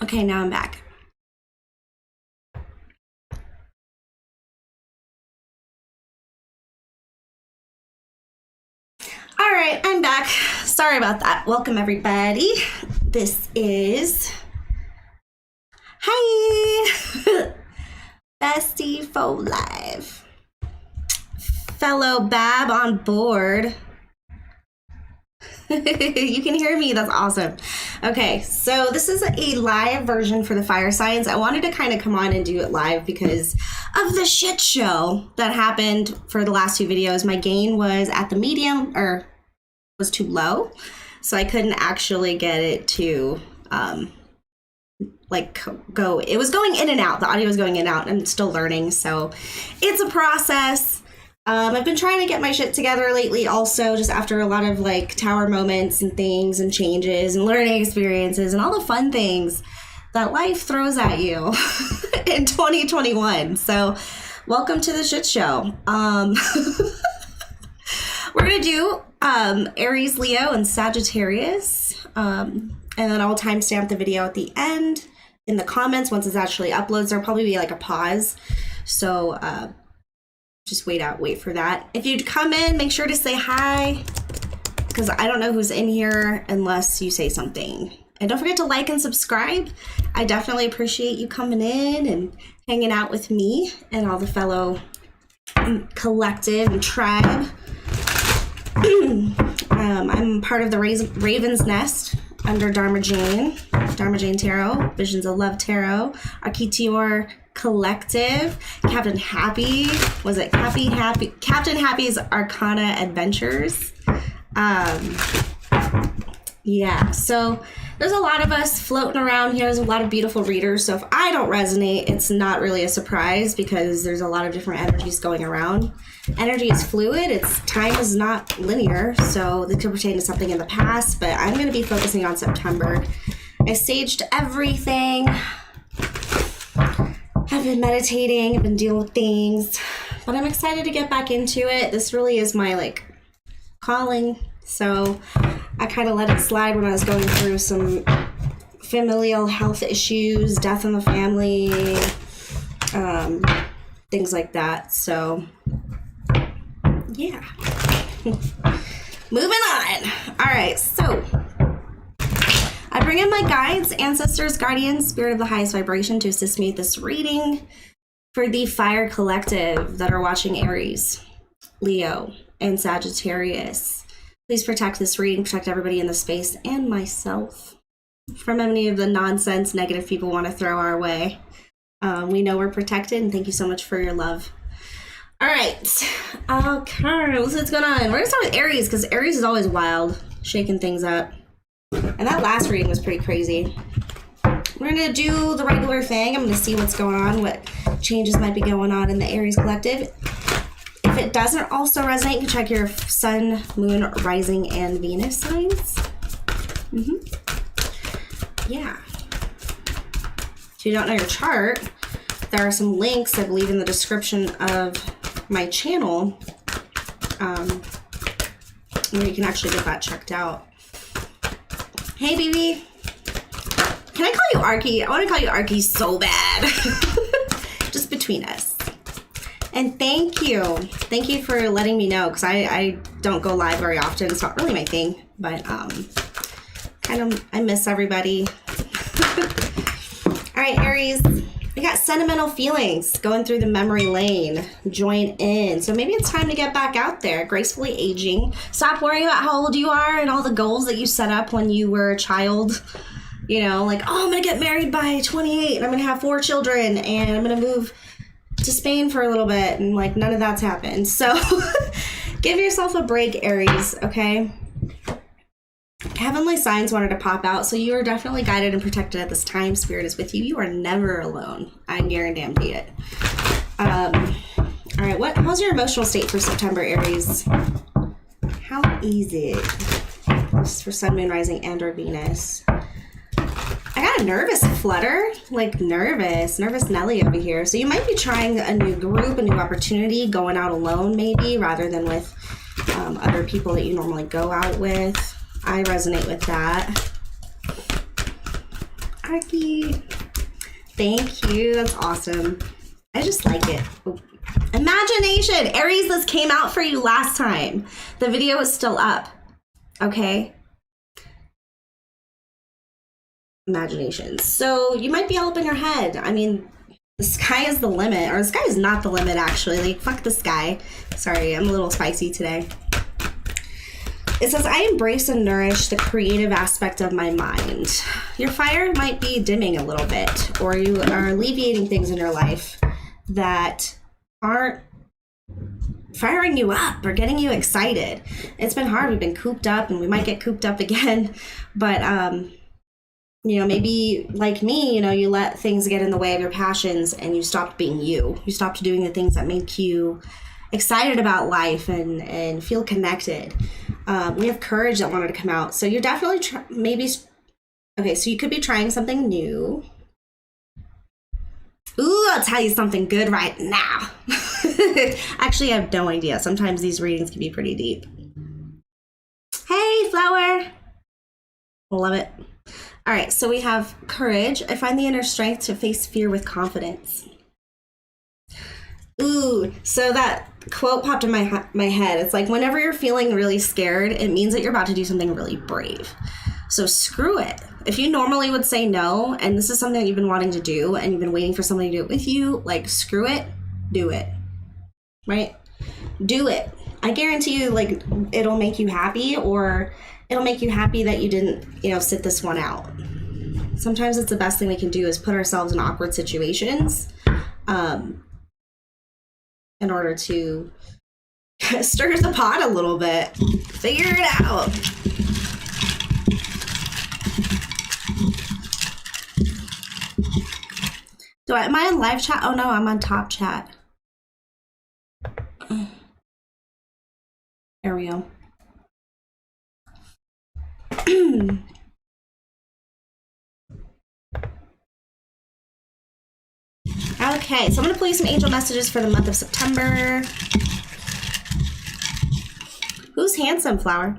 Okay, now I'm back. All right, I'm back. Sorry about that. Welcome, everybody. This is... Hi! Bestie for life. Fellow Bab on board. You can hear me. That's awesome. Okay, so this is a live version for the fire signs. I wanted to kind of come on and do it live because of the shit show that happened for the last two videos. My gain was at the medium, or was too low, so I couldn't actually get it to like go. It was going in and out. The audio was going in and out. I'm still learning, so it's a process. I've been trying to get my shit together lately also, just after a lot of like tower moments and things and changes and learning experiences and all the fun things that life throws at you in 2021. So welcome to the shit show. We're going to do Aries, Leo, and Sagittarius. And then I'll timestamp the video at the end in the comments. Once it's actually uploads, there'll probably be like a pause. So just wait for that. If you'd come in, make sure to say hi, because I don't know who's in here unless you say something. And don't forget to like and subscribe. I definitely appreciate you coming in and hanging out with me and all the fellow collective and tribe. I'm part of the Raven's Nest under Dharma Jane Tarot, Visions of Love Tarot, Archetior Collective, Captain Happy, was it Captain Happy's Arcana Adventures. Yeah, so there's a lot of us floating around here. There's a lot of beautiful readers, so if I don't resonate, it's not really a surprise because there's a lot of different energies going around. Energy is fluid. Time is not linear, so this could pertain to something in the past, but I'm going to be focusing on September. I staged everything. I've been meditating, I've been dealing with things, but I'm excited to get back into it. This really is my like calling, so I kind of let it slide when I was going through some familial health issues, death in the family, things like that. So yeah. Moving on. All right, so I bring in my guides, ancestors, guardians, spirit of the highest vibration to assist me with this reading for the fire collective that are watching Aries, Leo, and Sagittarius. Please protect this reading, protect everybody in the space and myself from any of the nonsense negative people want to throw our way. We know we're protected, and thank you so much for your love. All right. Okay, what's going on? We're going to start with Aries because Aries is always wild, shaking things up. And that last reading was pretty crazy. We're going to do the regular thing. I'm going to see what's going on, what changes might be going on in the Aries collective. If it doesn't also resonate, you can check your sun, moon, rising, and Venus signs. Yeah. If you don't know your chart, there are some links, I believe, in the description of my channel where you can actually get that checked out. Hey, baby. Can I call you Archie? I want to call you Archie so bad. Just between us. And thank you. Thank you for letting me know, because I don't go live very often. It's not really my thing, but I miss everybody. All right, Aries. We got sentimental feelings going through the memory lane. Join in. So maybe it's time to get back out there, gracefully aging. Stop worrying about how old you are and all the goals that you set up when you were a child. You know, like, oh, I'm going to get married by 28 and I'm going to have 4 children and I'm going to move to Spain for a little bit. And like, none of that's happened. So give yourself a break, Aries, okay? Heavenly signs wanted to pop out, so you are definitely guided and protected at this time. Spirit is with you. You are never alone. I guarantee it. All right, how's your emotional state for September, Aries? How is it? This is for Sun, Moon, Rising, and or Venus. I got a nervous flutter, like nervous Nelly over here. So you might be trying a new group, a new opportunity, going out alone maybe, rather than with other people that you normally go out with. I resonate with that. Arky. Thank you. That's awesome. I just like it. Oh. Imagination. Aries, this came out for you last time. The video is still up. Okay. Imagination. So you might be all up in your head. I mean, the sky is the limit. Or the sky is not the limit, actually. Like, fuck the sky. Sorry, I'm a little spicy today. It says, I embrace and nourish the creative aspect of my mind. Your fire might be dimming a little bit, or you are alleviating things in your life that aren't firing you up or getting you excited. It's been hard. We've been cooped up, and we might get cooped up again. But, you know, maybe like me, you know, you let things get in the way of your passions and you stopped being you. You stopped doing the things that make you excited about life and feel connected. We have courage that wanted to come out. So you're definitely okay, so you could be trying something new. Ooh, I'll tell you something good right now. Actually, I have no idea. Sometimes these readings can be pretty deep. Hey, flower. Love it. All right, so we have courage. I find the inner strength to face fear with confidence. Ooh, so that quote popped in my head. It's like, whenever you're feeling really scared, it means that you're about to do something really brave. So screw it. If you normally would say no, and this is something that you've been wanting to do, and you've been waiting for somebody to do it with you, like, screw it, do it, right? Do it. I guarantee you, like, it'll make you happy, or it'll make you happy that you didn't, you know, sit this one out. Sometimes it's the best thing we can do is put ourselves in awkward situations, in order to stir the pot a little bit. Figure it out. Am I on live chat? Oh no, I'm on top chat. There we go. Okay, so I'm going to pull you some angel messages for the month of September. Who's handsome, flower?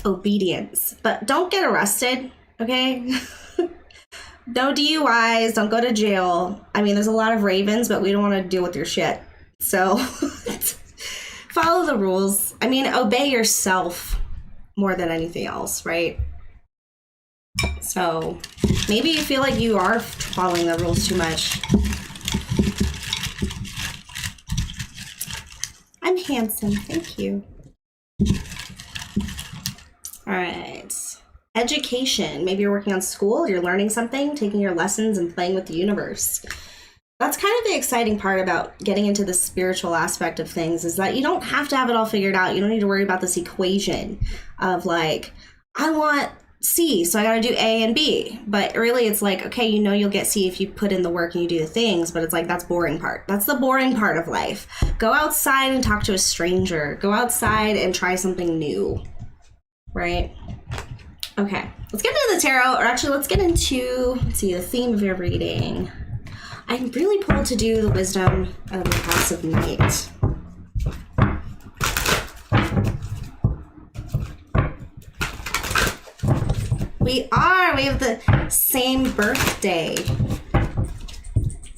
Obedience. But don't get arrested, okay? No DUIs, don't go to jail. I mean, there's a lot of ravens, but we don't want to deal with your shit. So follow the rules. I mean, obey yourself more than anything else, right? So maybe you feel like you are following the rules too much. I'm handsome, thank you. All right. Education. Maybe you're working on school, you're learning something, taking your lessons and playing with the universe. That's kind of the exciting part about getting into the spiritual aspect of things, is that you don't have to have it all figured out. You don't need to worry about this equation of like, I want C, so I got to do A and B. But really it's like, okay, you know you'll get C if you put in the work and you do the things, but it's like, that's boring part. That's the boring part of life. Go outside and talk to a stranger. Go outside and try something new, right? Okay, let's get into the tarot, or actually let's get into, let's see, the theme of your reading. I'm really pulled to do the wisdom of the house of night. We have the same birthday.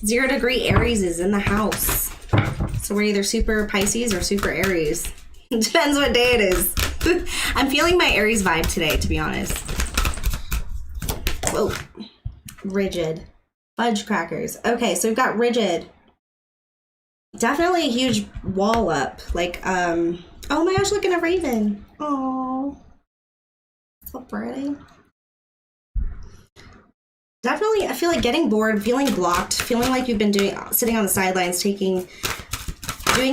0 degree Aries is in the house. So we're either super Pisces or super Aries. It depends what day it is. I'm feeling my Aries vibe today, to be honest. Whoa. Rigid. Fudge crackers. Okay, so we've got rigid. Definitely a huge wall up. Like, oh my gosh, look at a raven. Oh, so pretty. Definitely, I feel like getting bored, feeling blocked, feeling like you've been sitting on the sidelines, doing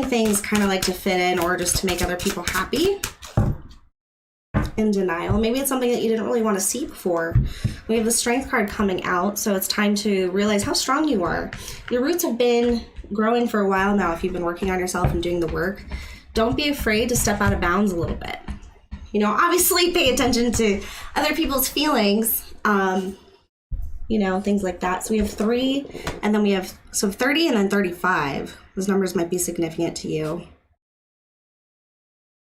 things kind of like to fit in or just to make other people happy. In denial. Maybe it's something that you didn't really want to see before. We have the Strength card coming out, so it's time to realize how strong you are. Your roots have been growing for a while now if you've been working on yourself and doing the work. Don't be afraid to step out of bounds a little bit. You know, obviously pay attention to other people's feelings, you know, things like that. So we have 3, and then we have 30 and then 35. Those numbers might be significant to you.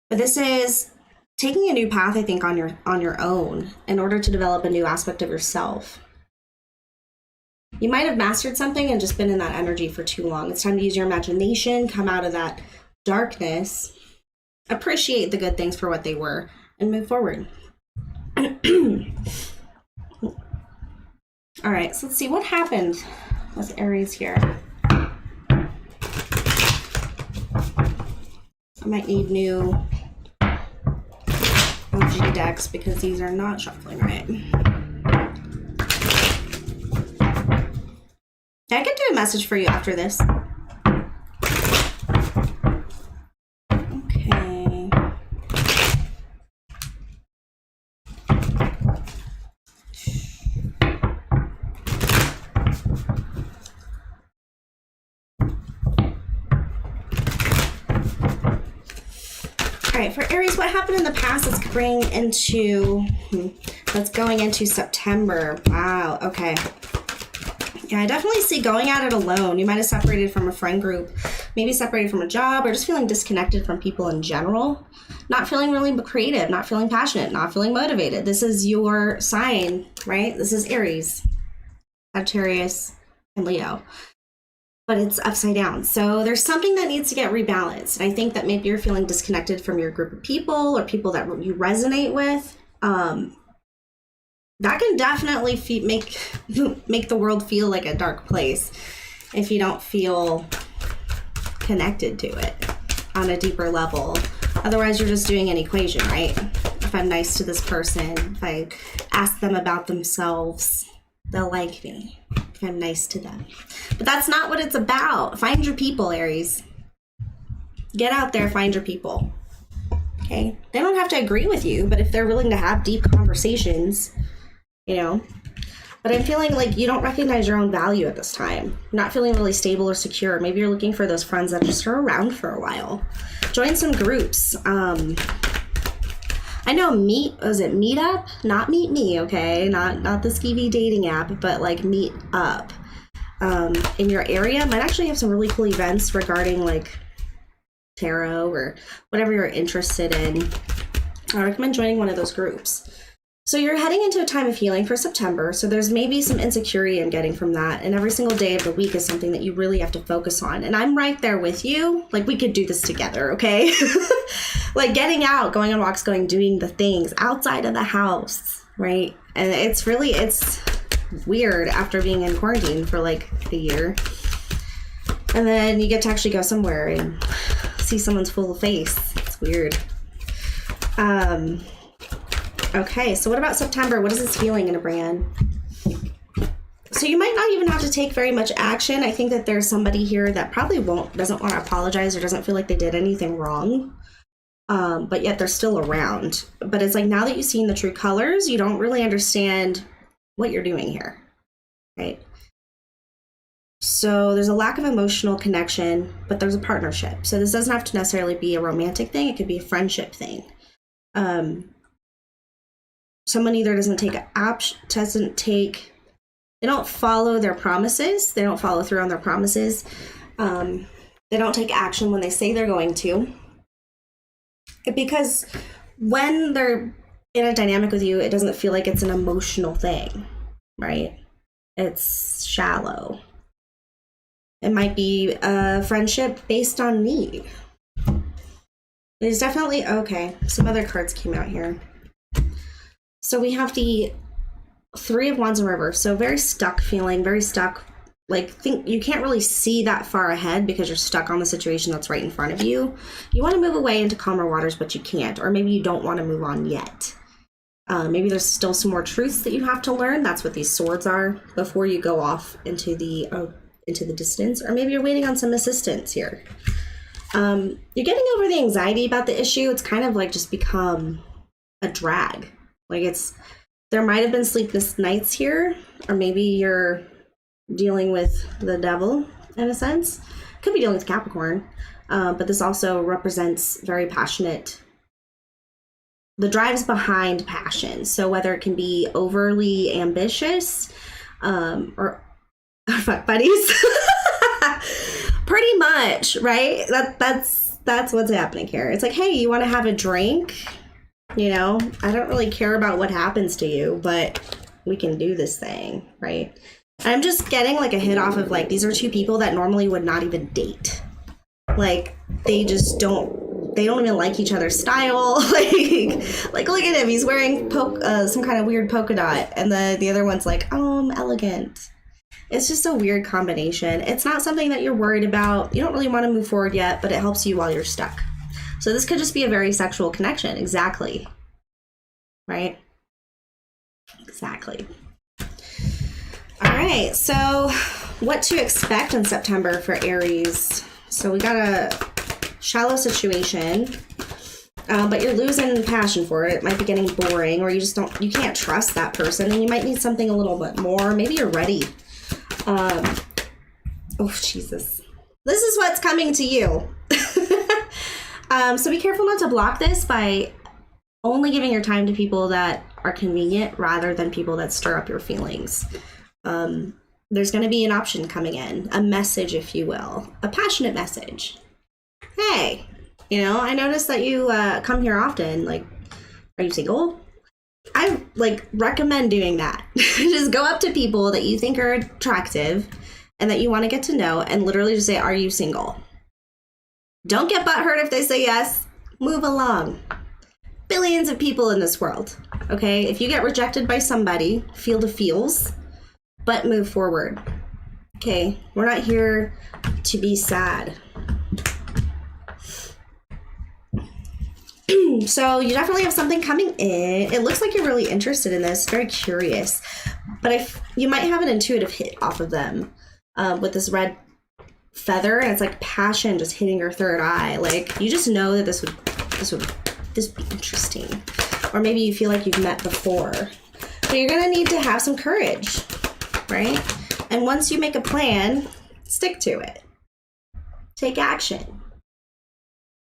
But this is taking a new path, I think, on your own in order to develop a new aspect of yourself. You might have mastered something and just been in that energy for too long. It's time to use your imagination, come out of that darkness, appreciate the good things for what they were, and move forward. All right, so let's see what happened with Aries here. I might need new OG decks because these are not shuffling right. I could do a message for you after this. Okay. All right, for Aries, what happened in the past is going into September. Wow, okay. Yeah, I definitely see going at it alone. You might have separated from a friend group, maybe separated from a job, or just feeling disconnected from people in general. Not feeling really creative, not feeling passionate, not feeling motivated. This is your sign, right? This is Aries, Sagittarius, and Leo. But it's upside down. So there's something that needs to get rebalanced. And I think that maybe you're feeling disconnected from your group of people or people that you resonate with. That can definitely make the world feel like a dark place if you don't feel connected to it on a deeper level. Otherwise, you're just doing an equation, right? If I'm nice to this person, if I ask them about themselves, they'll like me. If I'm nice to them. But that's not what it's about. Find your people, Aries. Get out there, find your people. Okay? They don't have to agree with you, but if they're willing to have deep conversations, you know. But I'm feeling like you don't recognize your own value at this time. You're not feeling really stable or secure. Maybe you're looking for those friends that just are around for a while. Join some groups. I know Meetup? Not Meet Me, okay? Not the skeevy dating app, but like Meet Up. In your area might actually have some really cool events regarding like tarot or whatever you're interested in. I recommend joining one of those groups. So you're heading into a time of healing for September, so there's maybe some insecurity I'm getting from that, and every single day of the week is something that you really have to focus on, and I'm right there with you. Like, we could do this together, okay? Like, getting out, going on walks, doing the things outside of the house, right? And it's weird after being in quarantine for like a year, and then you get to actually go somewhere and see someone's full face. It's weird. Okay, so what about September? What is this feeling going to bring in? So you might not even have to take very much action. I think that there's somebody here that probably doesn't want to apologize or doesn't feel like they did anything wrong. But yet they're still around. But it's like now that you've seen the true colors, you don't really understand what you're doing here, right? So there's a lack of emotional connection, but there's a partnership. So this doesn't have to necessarily be a romantic thing. It could be a friendship thing. Someone either they don't follow their promises. They don't follow through on their promises. They don't take action when they say they're going to. Because when they're in a dynamic with you, it doesn't feel like it's an emotional thing, right? It's shallow. It might be a friendship based on need. There's definitely, okay, some other cards came out here. So we have the Three of Wands in reverse. So very stuck feeling, very stuck. Like, think you can't really see that far ahead because you're stuck on the situation that's right in front of you. You want to move away into calmer waters, but you can't. Or maybe you don't want to move on yet. Maybe there's still some more truths that you have to learn. That's what these swords are before you go off into the distance. Or maybe you're waiting on some assistance here. You're getting over the anxiety about the issue. It's kind of like just become a drag. Like there might have been sleepless nights here, or maybe you're dealing with the devil in a sense. Could be dealing with Capricorn, but this also represents very passionate, the drives behind passion. So whether it can be overly ambitious, or fuck buddies, pretty much, right? That's what's happening here. It's like, hey, you want to have a drink? You know, I don't really care about what happens to you, but we can do this thing, right? I'm just getting like a hit off of like, these are two people that normally would not even date. Like, they just don't even like each other's style. like look at him. He's wearing some kind of weird polka dot. And the other one's like, elegant. It's just a weird combination. It's not something that you're worried about. You don't really want to move forward yet, but it helps you while you're stuck. So this could just be a very sexual connection. Exactly. Right? Exactly. All right. So what to expect in September for Aries. So we got a shallow situation, but you're losing passion for it. It might be getting boring, or you can't trust that person, and you might need something a little bit more. Maybe you're ready. Oh, Jesus. This is what's coming to you. So be careful not to block this by only giving your time to people that are convenient rather than people that stir up your feelings. There's going to be an option coming in, a message, if you will, a passionate message. Hey, I noticed that you come here often. Like, are you single? I recommend doing that. Just go up to people that you think are attractive and that you want to get to know and literally just say, are you single? Don't get butthurt if they say yes. Move along. Billions of people in this world. Okay? If you get rejected by somebody, feel the feels, but move forward. Okay? We're not here to be sad. So you definitely have something coming in. It looks like you're really interested in this, very curious. But you might have an intuitive hit off of them with this red feather, and it's like passion just hitting your third eye. Like, you just know that this would be interesting. Or maybe you feel like you've met before. But you're gonna need to have some courage, right? And once you make a plan, stick to it. Take action.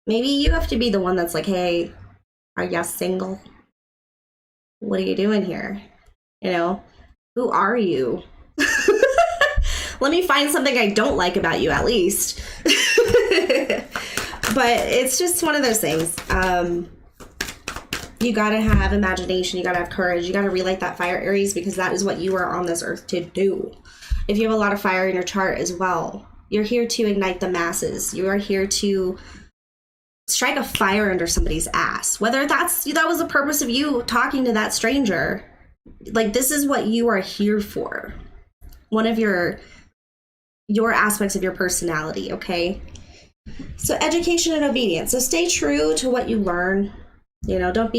Maybe you have to be the one that's like, hey, are you single? What are you doing here? Who are you? Let me find something I don't like about you, at least. But it's just one of those things. You gotta have imagination. You gotta have courage. You gotta relight that fire, Aries, because that is what you are on this earth to do. If you have a lot of fire in your chart as well, you're here to ignite the masses. You are here to strike a fire under somebody's ass. Whether that was the purpose of you talking to that stranger. Like, this is what you are here for. One of your aspects of your personality, okay? So education and obedience. So stay true to what you learn. Don't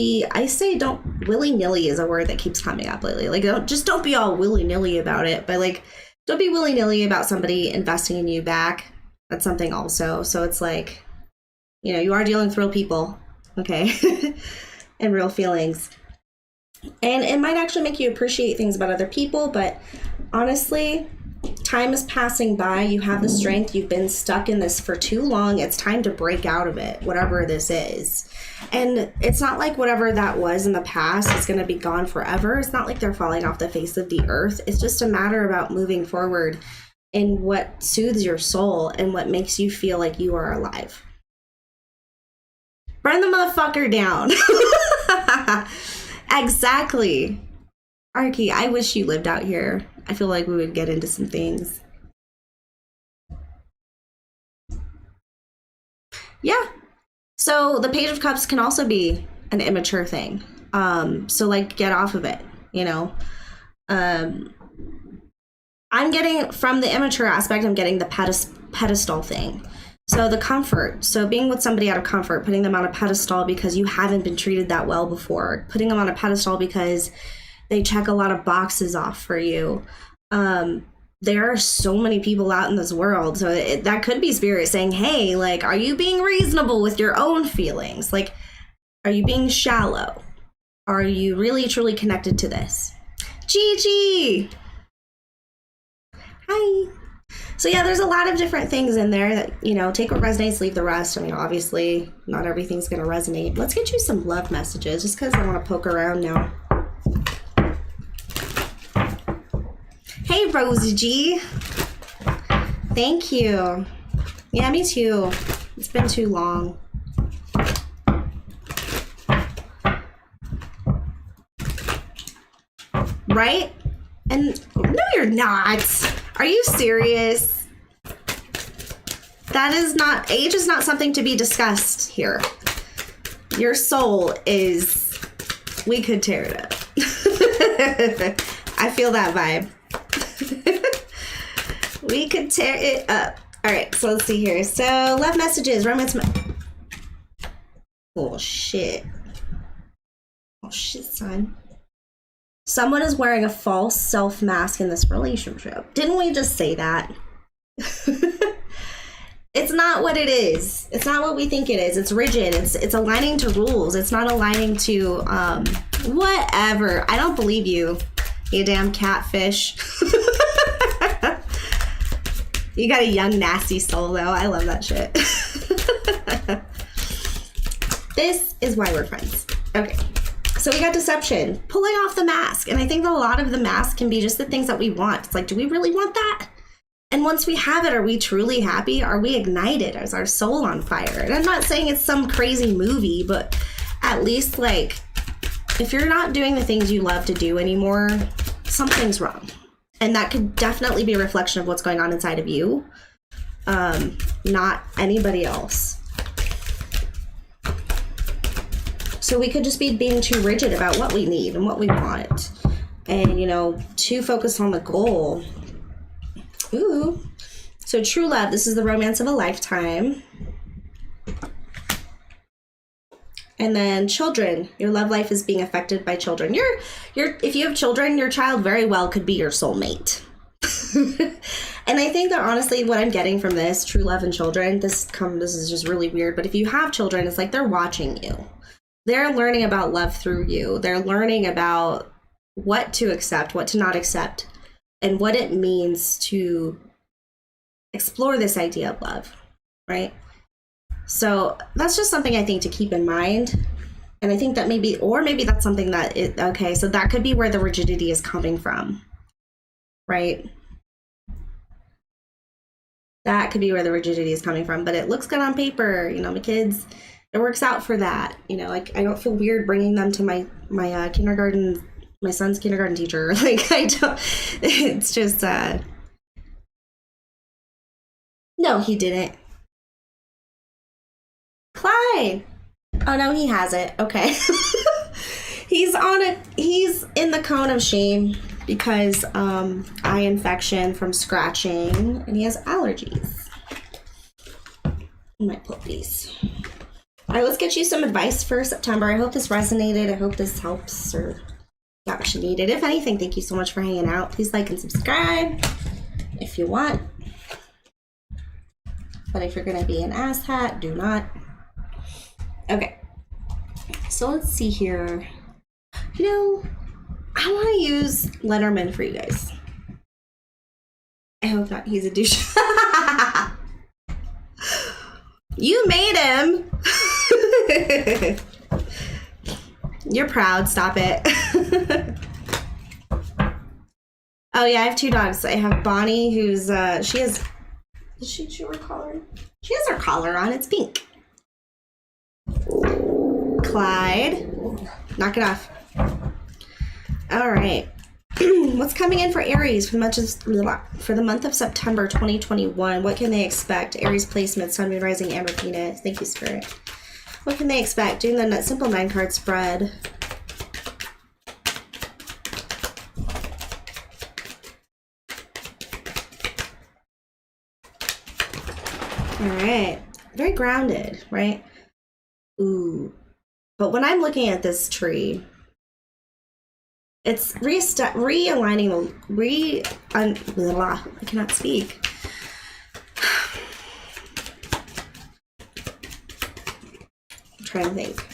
willy-nilly is a word that keeps coming up lately. Like, don't be all willy-nilly about it, but like, don't be willy-nilly about somebody investing in you back. That's something also. So it's like, you are dealing with real people, okay? And real feelings. And it might actually make you appreciate things about other people, but honestly, time is passing by. You have the strength. You've been stuck in this for too long. It's time to break out of it, whatever this is. And it's not like whatever that was in the past is going to be gone forever. It's not like they're falling off the face of the earth. It's just a matter about moving forward in what soothes your soul and what makes you feel like you are alive. Burn the motherfucker down. Exactly. Arky, I wish you lived out here. I feel like we would get into some things. Yeah. So the Page of Cups can also be an immature thing. So like, get off of it, I'm getting, from the immature aspect, I'm getting the pedestal thing. So the comfort. So being with somebody out of comfort, putting them on a pedestal because you haven't been treated that well before, putting them on a pedestal because they check a lot of boxes off for you. There are so many people out in this world. So that could be spirit saying, hey, like, are you being reasonable with your own feelings? Like, are you being shallow? Are you really, truly connected to this? Gigi! Hi. So yeah, there's a lot of different things in there that, take what resonates, leave the rest. I mean, obviously, not everything's going to resonate. Let's get you some love messages, just because I want to poke around now. Hey, Rosie G. Thank you. Yeah, me too. It's been too long. right? And no, you're not. Are you serious? That is not, age is not something to be discussed here. Your soul is, we could tear it up. I feel that vibe. We could tear it up. All right, so let's see here. So love messages, romance. Oh, shit. Oh, shit, son. Someone is wearing a false self mask in this relationship. Didn't we just say that? It's not what it is. It's not what we think it is. It's rigid. It's aligning to rules. It's not aligning to whatever. I don't believe you, you damn catfish. You got a young, nasty soul, though. I love that shit. This is why we're friends. Okay. So we got deception, pulling off the mask. And I think that a lot of the mask can be just the things that we want. It's like, do we really want that? And once we have it, are we truly happy? Are we ignited? Is our soul on fire? And I'm not saying it's some crazy movie, but at least, like, if you're not doing the things you love to do anymore, something's wrong. And that could definitely be a reflection of what's going on inside of you, not anybody else. So we could just be being too rigid about what we need and what we want. And, you know, too focused on the goal. Ooh. So true love, this is the romance of a lifetime. And then children, your love life is being affected by children. If you have children, your child very well could be your soulmate. And I think that honestly, what I'm getting from this, true love and children, this is just really weird. But if you have children, it's like they're watching you. They're learning about love through you. They're learning about what to accept, what to not accept, and what it means to explore this idea of love, right? So that's just something I think to keep in mind. And I think that maybe that's something that okay, so that could be where the rigidity is coming from, right? That could be where the rigidity is coming from, but it looks good on paper. You know, my kids, it works out for that. You know, like, I don't feel weird bringing them to my kindergarten, my son's kindergarten teacher. Like, I don't, it's just, no, he didn't. Clyde. Oh, no, he has it. Okay. He's in the cone of shame because eye infection from scratching, and he has allergies. I might put these. All right, let's get you some advice for September. I hope this resonated. I hope this helps or got what you needed. If anything, thank you so much for hanging out. Please like and subscribe if you want. But if you're going to be an asshat, do not. Okay. So let's see here. You know, I want to use Letterman for you guys. I hope not. He's a douche. You made him. You're proud. Stop it. Oh yeah, I have two dogs. I have Bonnie, who's she has. Does she show her collar? She has her collar on. It's pink. Clyde, knock it off. All right. What's coming in for Aries for the month of September 2021? What can they expect? Aries placement, Sun, Moon, Rising, and Venus. Thank you, Spirit. What can they expect? Doing the simple 9-card spread. All right. Very grounded, right? Ooh. But when I'm looking at this tree, it's realigning, I cannot speak. I'm trying to think.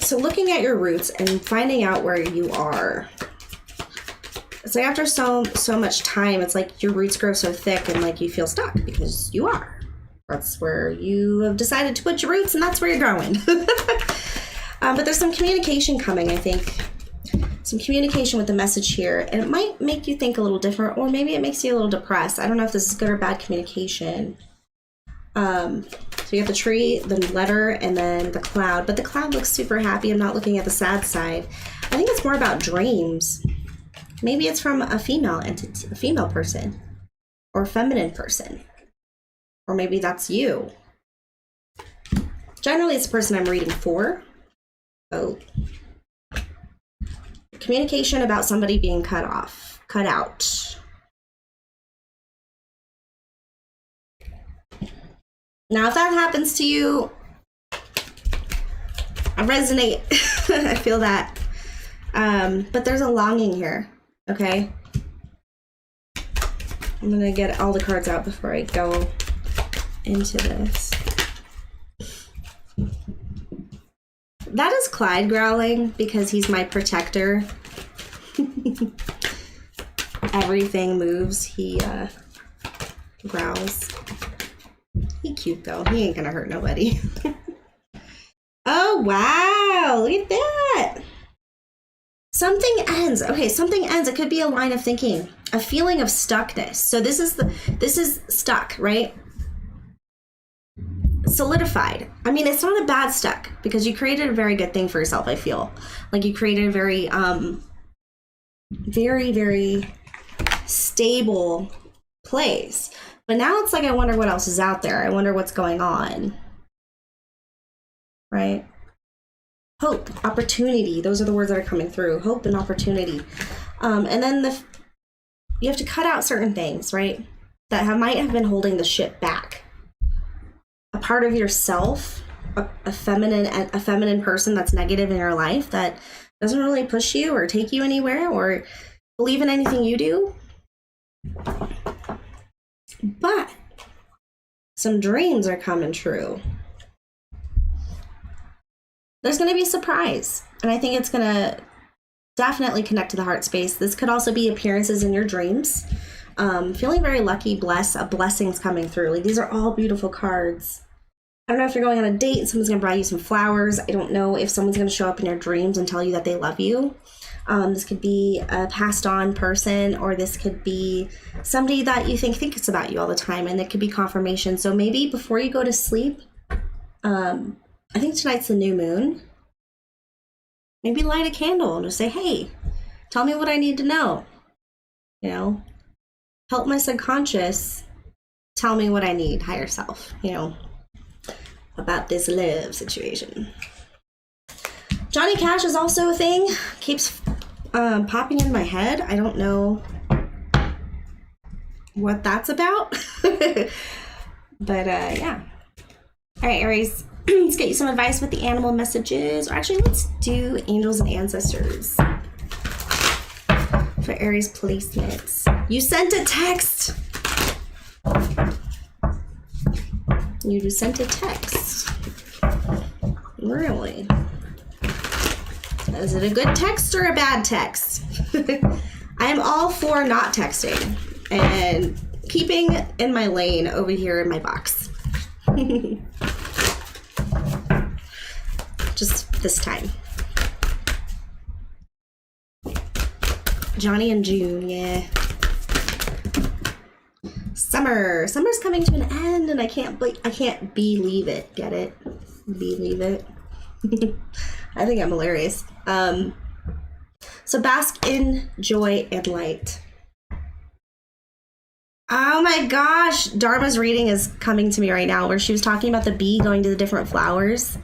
So looking at your roots and finding out where you are. It's like after so much time, it's like your roots grow so thick and like you feel stuck because you are. That's where you have decided to put your roots, and that's where you're growing. But there's some communication coming, I think. Some communication with the message here. And it might make you think a little different, or maybe it makes you a little depressed. I don't know if this is good or bad communication. So you have the tree, the letter, and then the cloud. But the cloud looks super happy. I'm not looking at the sad side. I think it's more about dreams. Maybe it's from a female entity, a female person, or a feminine person. Or maybe that's you. Generally, it's the person I'm reading for. Oh. Communication about somebody being cut off, cut out. Now, if that happens to you, I resonate. I feel that. But there's a longing here, okay? I'm gonna get all the cards out before I go into this. That is Clyde growling because he's my protector. Everything moves, he growls. He cute though, he ain't gonna hurt nobody. Oh wow, look at that. Something ends. Okay, something ends. It could be a line of thinking, a feeling of stuckness. So this is stuck, right? Solidified. I mean, it's not a bad stuck because you created a very good thing for yourself. I feel like you created a very, very stable place. But now it's like, I wonder what else is out there. I wonder what's going on. Right? Hope, opportunity. Those are the words that are coming through. Hope and opportunity. And then you have to cut out certain things, right? That might have been holding the ship back. A part of yourself, a feminine person that's negative in your life that doesn't really push you or take you anywhere or believe in anything you do. But some dreams are coming true. There's going to be a surprise. And I think it's going to definitely connect to the heart space. This could also be appearances in your dreams. Feeling very lucky, blessings coming through. Like, these are all beautiful cards. I don't know if you're going on a date and someone's going to buy you some flowers. I don't know if someone's going to show up in your dreams and tell you that they love you. This could be a passed on person, or this could be somebody that you thinks about you all the time, and it could be confirmation. So maybe before you go to sleep, I think tonight's the new moon. Maybe light a candle and just say, hey, tell me what I need to know. You know, help my subconscious tell me what I need, higher self, you know, about this love situation. Johnny Cash is also a thing. Keeps popping in my head. I don't know what that's about. But yeah. All right, Aries. Let's get you some advice with the animal messages. Or actually, let's do angels and ancestors for Aries placements. You sent a text. You just sent a text. Really? Is it a good text or a bad text? I am all for not texting and keeping in my lane over here in my box. Just this time. Johnny and June, yeah. Summer's coming to an end, and I can't believe it. Get it? Believe it. I think I'm hilarious. So bask in joy and light. Oh my gosh, Dharma's reading is coming to me right now, where she was talking about the bee going to the different flowers.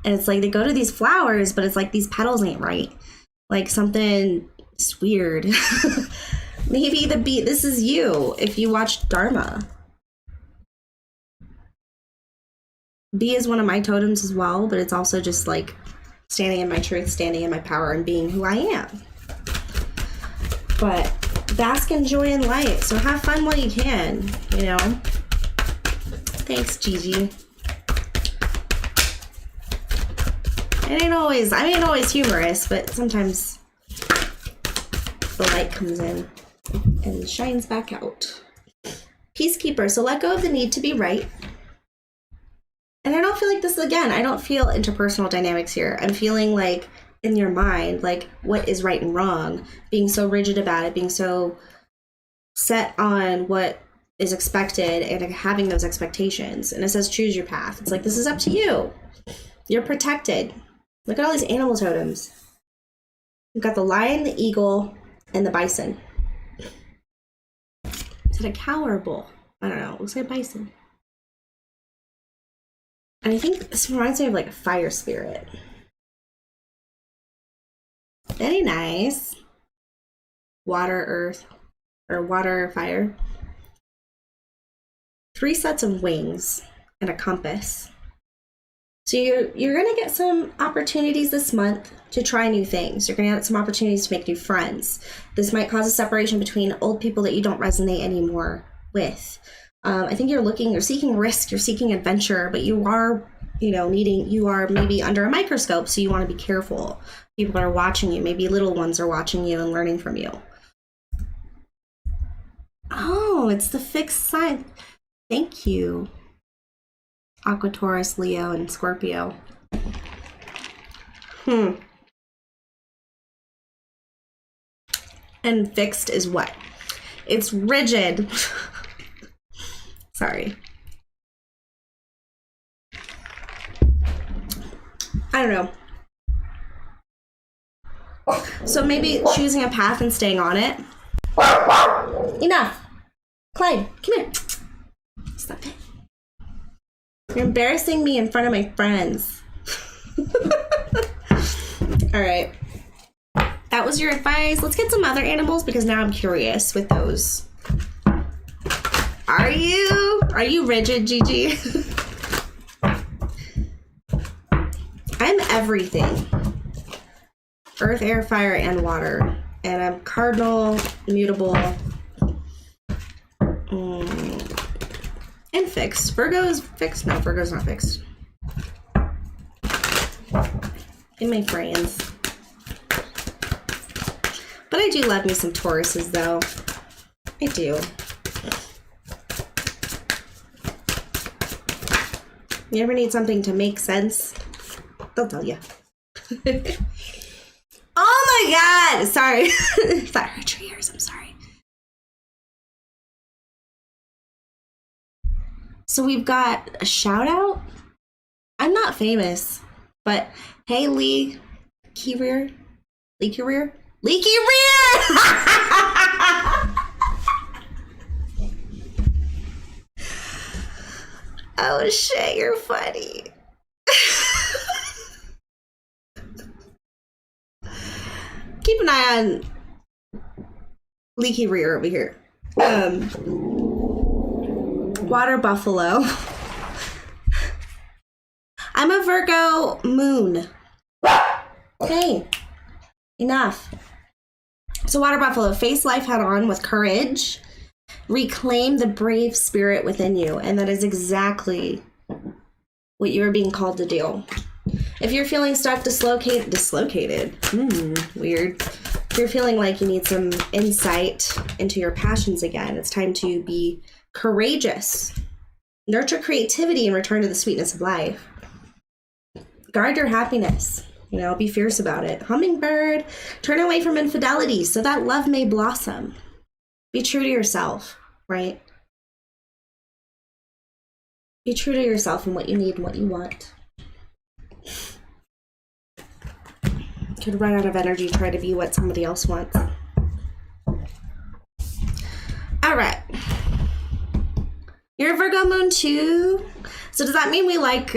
And it's like they go to these flowers, but it's like these petals ain't right. Like something is weird. Maybe the bee, this is you if you watch Dharma. Bee is one of my totems as well, but it's also just like standing in my truth, standing in my power, and being who I am. But bask in joy and light. So have fun while you can, you know. Thanks, Gigi. I ain't always humorous, but sometimes the light comes in and shines back out. Peacekeeper. So let go of the need to be right. And I don't feel like this again. I don't feel interpersonal dynamics here. I'm feeling like in your mind, like what is right and wrong, being so rigid about it, being so set on what is expected and having those expectations. And it says choose your path. It's like, this is up to you. You're protected. Look at all these animal totems. We've got the lion, the eagle, and the bison. Is it a cow or a bull? I don't know. It looks like a bison. And I think this reminds me of like a fire spirit. Very nice. Water, earth, or water, fire. 3 sets of wings and a compass. So you're going to get some opportunities this month to try new things. You're going to get some opportunities to make new friends. This might cause a separation between old people that you don't resonate anymore with. I think you're seeking risk, you're seeking adventure, but you are, you are maybe under a microscope, so you want to be careful. People are watching you. Maybe little ones are watching you and learning from you. Oh, it's the fixed sign. Thank you. Aqua, Taurus, Leo, and Scorpio. And fixed is what? It's rigid. Sorry. I don't know. So maybe choosing a path and staying on it. Enough. Clyde, come here. Stop it. You're embarrassing me in front of my friends. All right. That was your advice. Let's get some other animals because now I'm curious with those. Are you rigid, Gigi? I'm everything. Earth, air, fire, and water. And I'm cardinal, mutable, and fixed. Virgo is fixed. No, Virgo's not fixed. In my brains. But I do love me some Tauruses, though. I do. You ever need something to make sense? They'll tell you. Oh my God! Sorry. If that hurt your ears, I'm sorry. So we've got a shout out. I'm not famous, but hey, Lee Career. Oh shit, you're funny. Keep an eye on Leaky Rear over here. Water Buffalo. I'm a Virgo moon. Okay, enough. So Water Buffalo, face life head on with courage. Reclaim the brave spirit within you. And that is exactly what you are being called to do. If you're feeling stuck, dislocated, weird. If you're feeling like you need some insight into your passions again, it's time to be courageous. Nurture creativity and return to the sweetness of life. Guard your happiness. Be fierce about it. Hummingbird, turn away from infidelity so that love may blossom. Be true to yourself, right? Be true to yourself and what you need and what you want. Could run out of energy trying to be what somebody else wants. All right. You're a Virgo moon too. So does that mean we like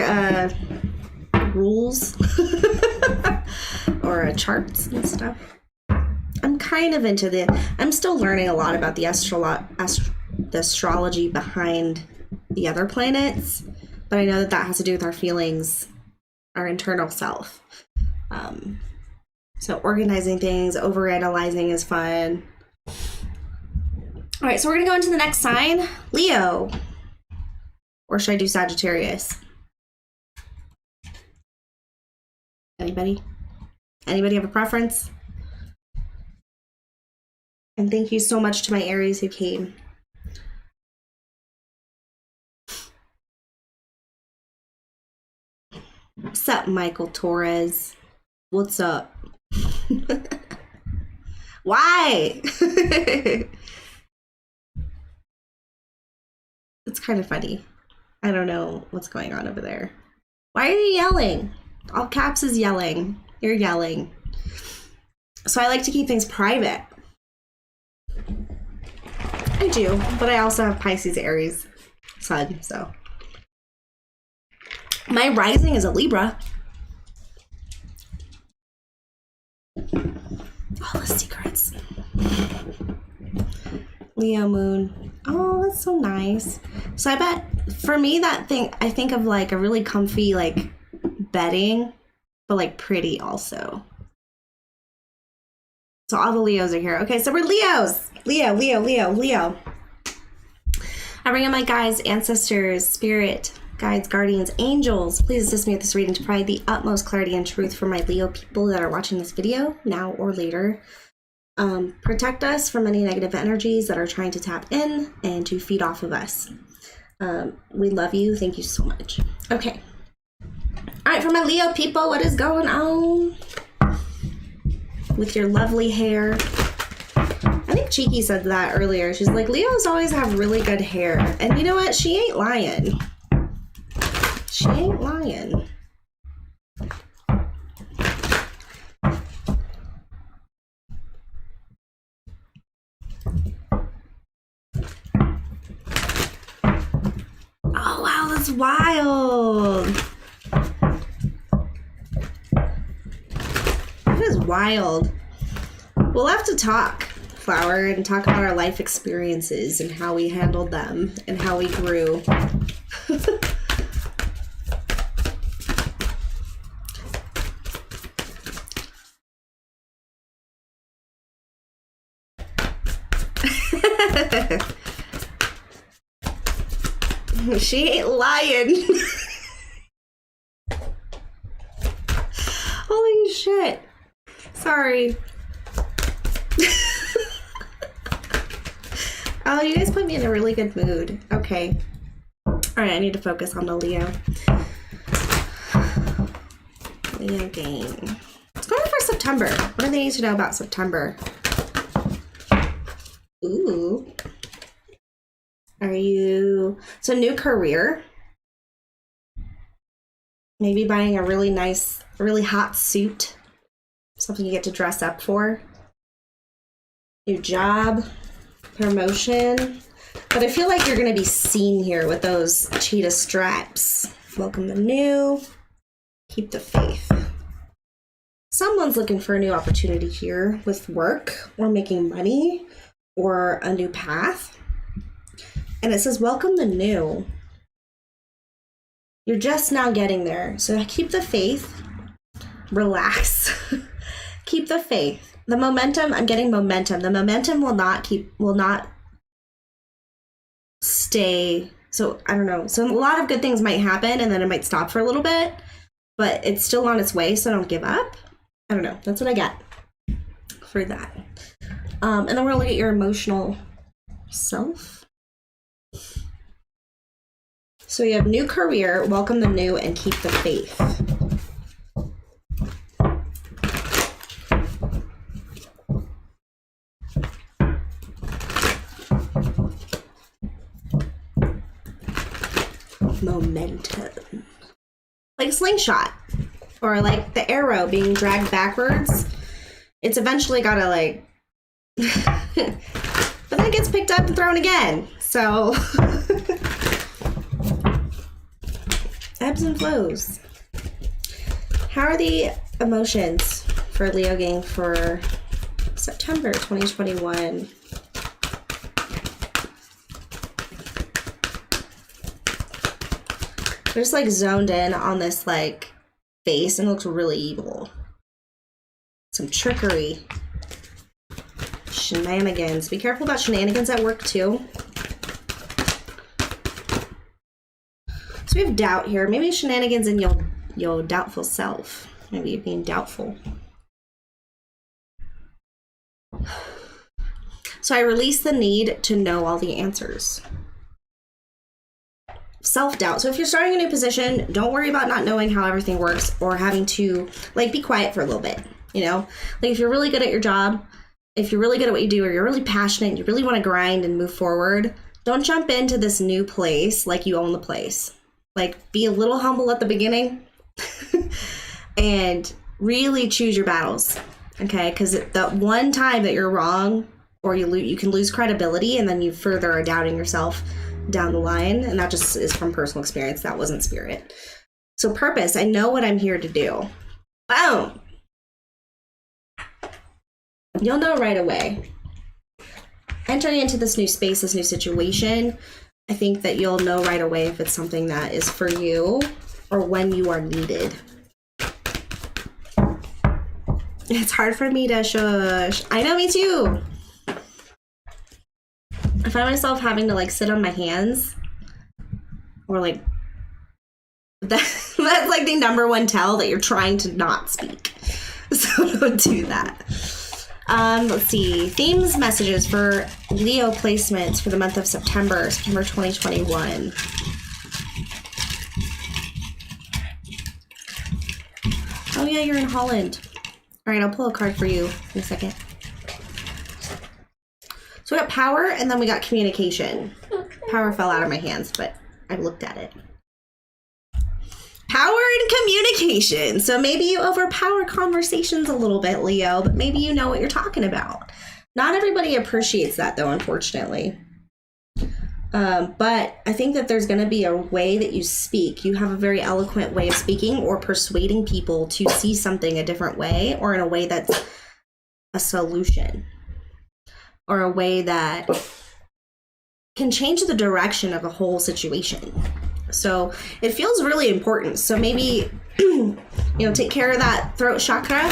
rules or charts and stuff? I'm kind of into I'm still learning a lot about the astrology behind the other planets, but I know that has to do with our feelings, our internal self. So organizing things, overanalyzing is fun. All right, so we're gonna go into the next sign, Leo. Or should I do Sagittarius? Anybody? Anybody have a preference? And thank you so much to my Aries who came. What's up, Michael Torres? What's up? Why? It's kind of funny. I don't know what's going on over there. Why are you yelling? All caps is yelling. You're yelling. So I like to keep things private. I do, but I also have Pisces, Aries, Sun, so. My rising is a Libra. All the secrets. Leo moon. Oh, that's so nice. So I bet for me that thing, I think of like a really comfy like bedding, but like pretty also. So all the Leos are here. Okay, so we're Leos. Leo, Leo, Leo, Leo. I bring in my guides, ancestors, spirit, guides, guardians, angels. Please assist me with this reading to provide the utmost clarity and truth for my Leo people that are watching this video now or later. Protect us from any negative energies that are trying to tap in and to feed off of us. We love you. Thank you so much. Okay. All right, for my Leo people, what is going on with your lovely hair? I think Cheeky said that earlier. She's like, Leos always have really good hair. And you know what? She ain't lying. She ain't lying. Oh, wow, that's wild. That is wild. We'll have to talk, Flower, and talk about our life experiences and how we handled them and how we grew. She ain't lying. Holy shit. Sorry. Oh, you guys put me in a really good mood. Okay. All right, I need to focus on the Leo. Leo game. It's going for September. What do they need to know about September? Ooh. Are you... So new career. Maybe buying a really nice, really hot suit. Something you get to dress up for. New job. Promotion. But I feel like you're going to be seen here with those cheetah stripes. Welcome the new. Keep the faith. Someone's looking for a new opportunity here with work or making money or a new path. And it says, welcome the new. You're just now getting there. So keep the faith. Relax. Keep the faith. The momentum, I'm getting momentum. The momentum will not stay. So I don't know. So a lot of good things might happen and then it might stop for a little bit, but it's still on its way. So don't give up. I don't know. That's what I get for that. And then we're gonna look at your emotional self. So you have new career, welcome the new, and keep the faith. Momentum. Like a slingshot. Or like the arrow being dragged backwards. It's eventually gotta like... but then it gets picked up and thrown again. So... ebbs and flows. How are the emotions for Leo gang for September 2021? They're just like zoned in on this like face and it looks really evil. Some trickery. Shenanigans. Be careful about shenanigans at work too. So we have doubt here. Maybe shenanigans in your doubtful self. Maybe you're being doubtful. So I release the need to know all the answers. Self-doubt. So if you're starting a new position, don't worry about not knowing how everything works or having to like be quiet for a little bit. You know, like if you're really good at your job, if you're really good at what you do, or you're really passionate, and you really want to grind and move forward, don't jump into this new place like you own the place. Like, be a little humble at the beginning and really choose your battles Okay, because the one time that you're wrong, or you can lose credibility, and then you further are doubting yourself down the line, and that just is from personal experience. That wasn't spirit. So purpose, I know what I'm here to do. Boom! You'll know right away. Entering into this new space, this new situation, I think that you'll know right away if it's something that is for you or when you are needed. It's hard for me to shush. I know, me too. I find myself having to like sit on my hands or like that's like the number one tell that you're trying to not speak. So don't do that. Let's see. Themes, messages for Leo placements for the month of September 2021. Oh yeah, you're in Holland. All right, I'll pull a card for you in a second. So we got power, and then we got communication. Power fell out of my hands, but I looked at it. Power and communication. So maybe you overpower conversations a little bit, Leo, but maybe you know what you're talking about. Not everybody appreciates that, though, unfortunately. But I think that there's going to be a way that you speak. You have a very eloquent way of speaking or persuading people to see something a different way, or in a way that's a solution, or a way that can change the direction of a whole situation. So it feels really important. So maybe, take care of that throat chakra,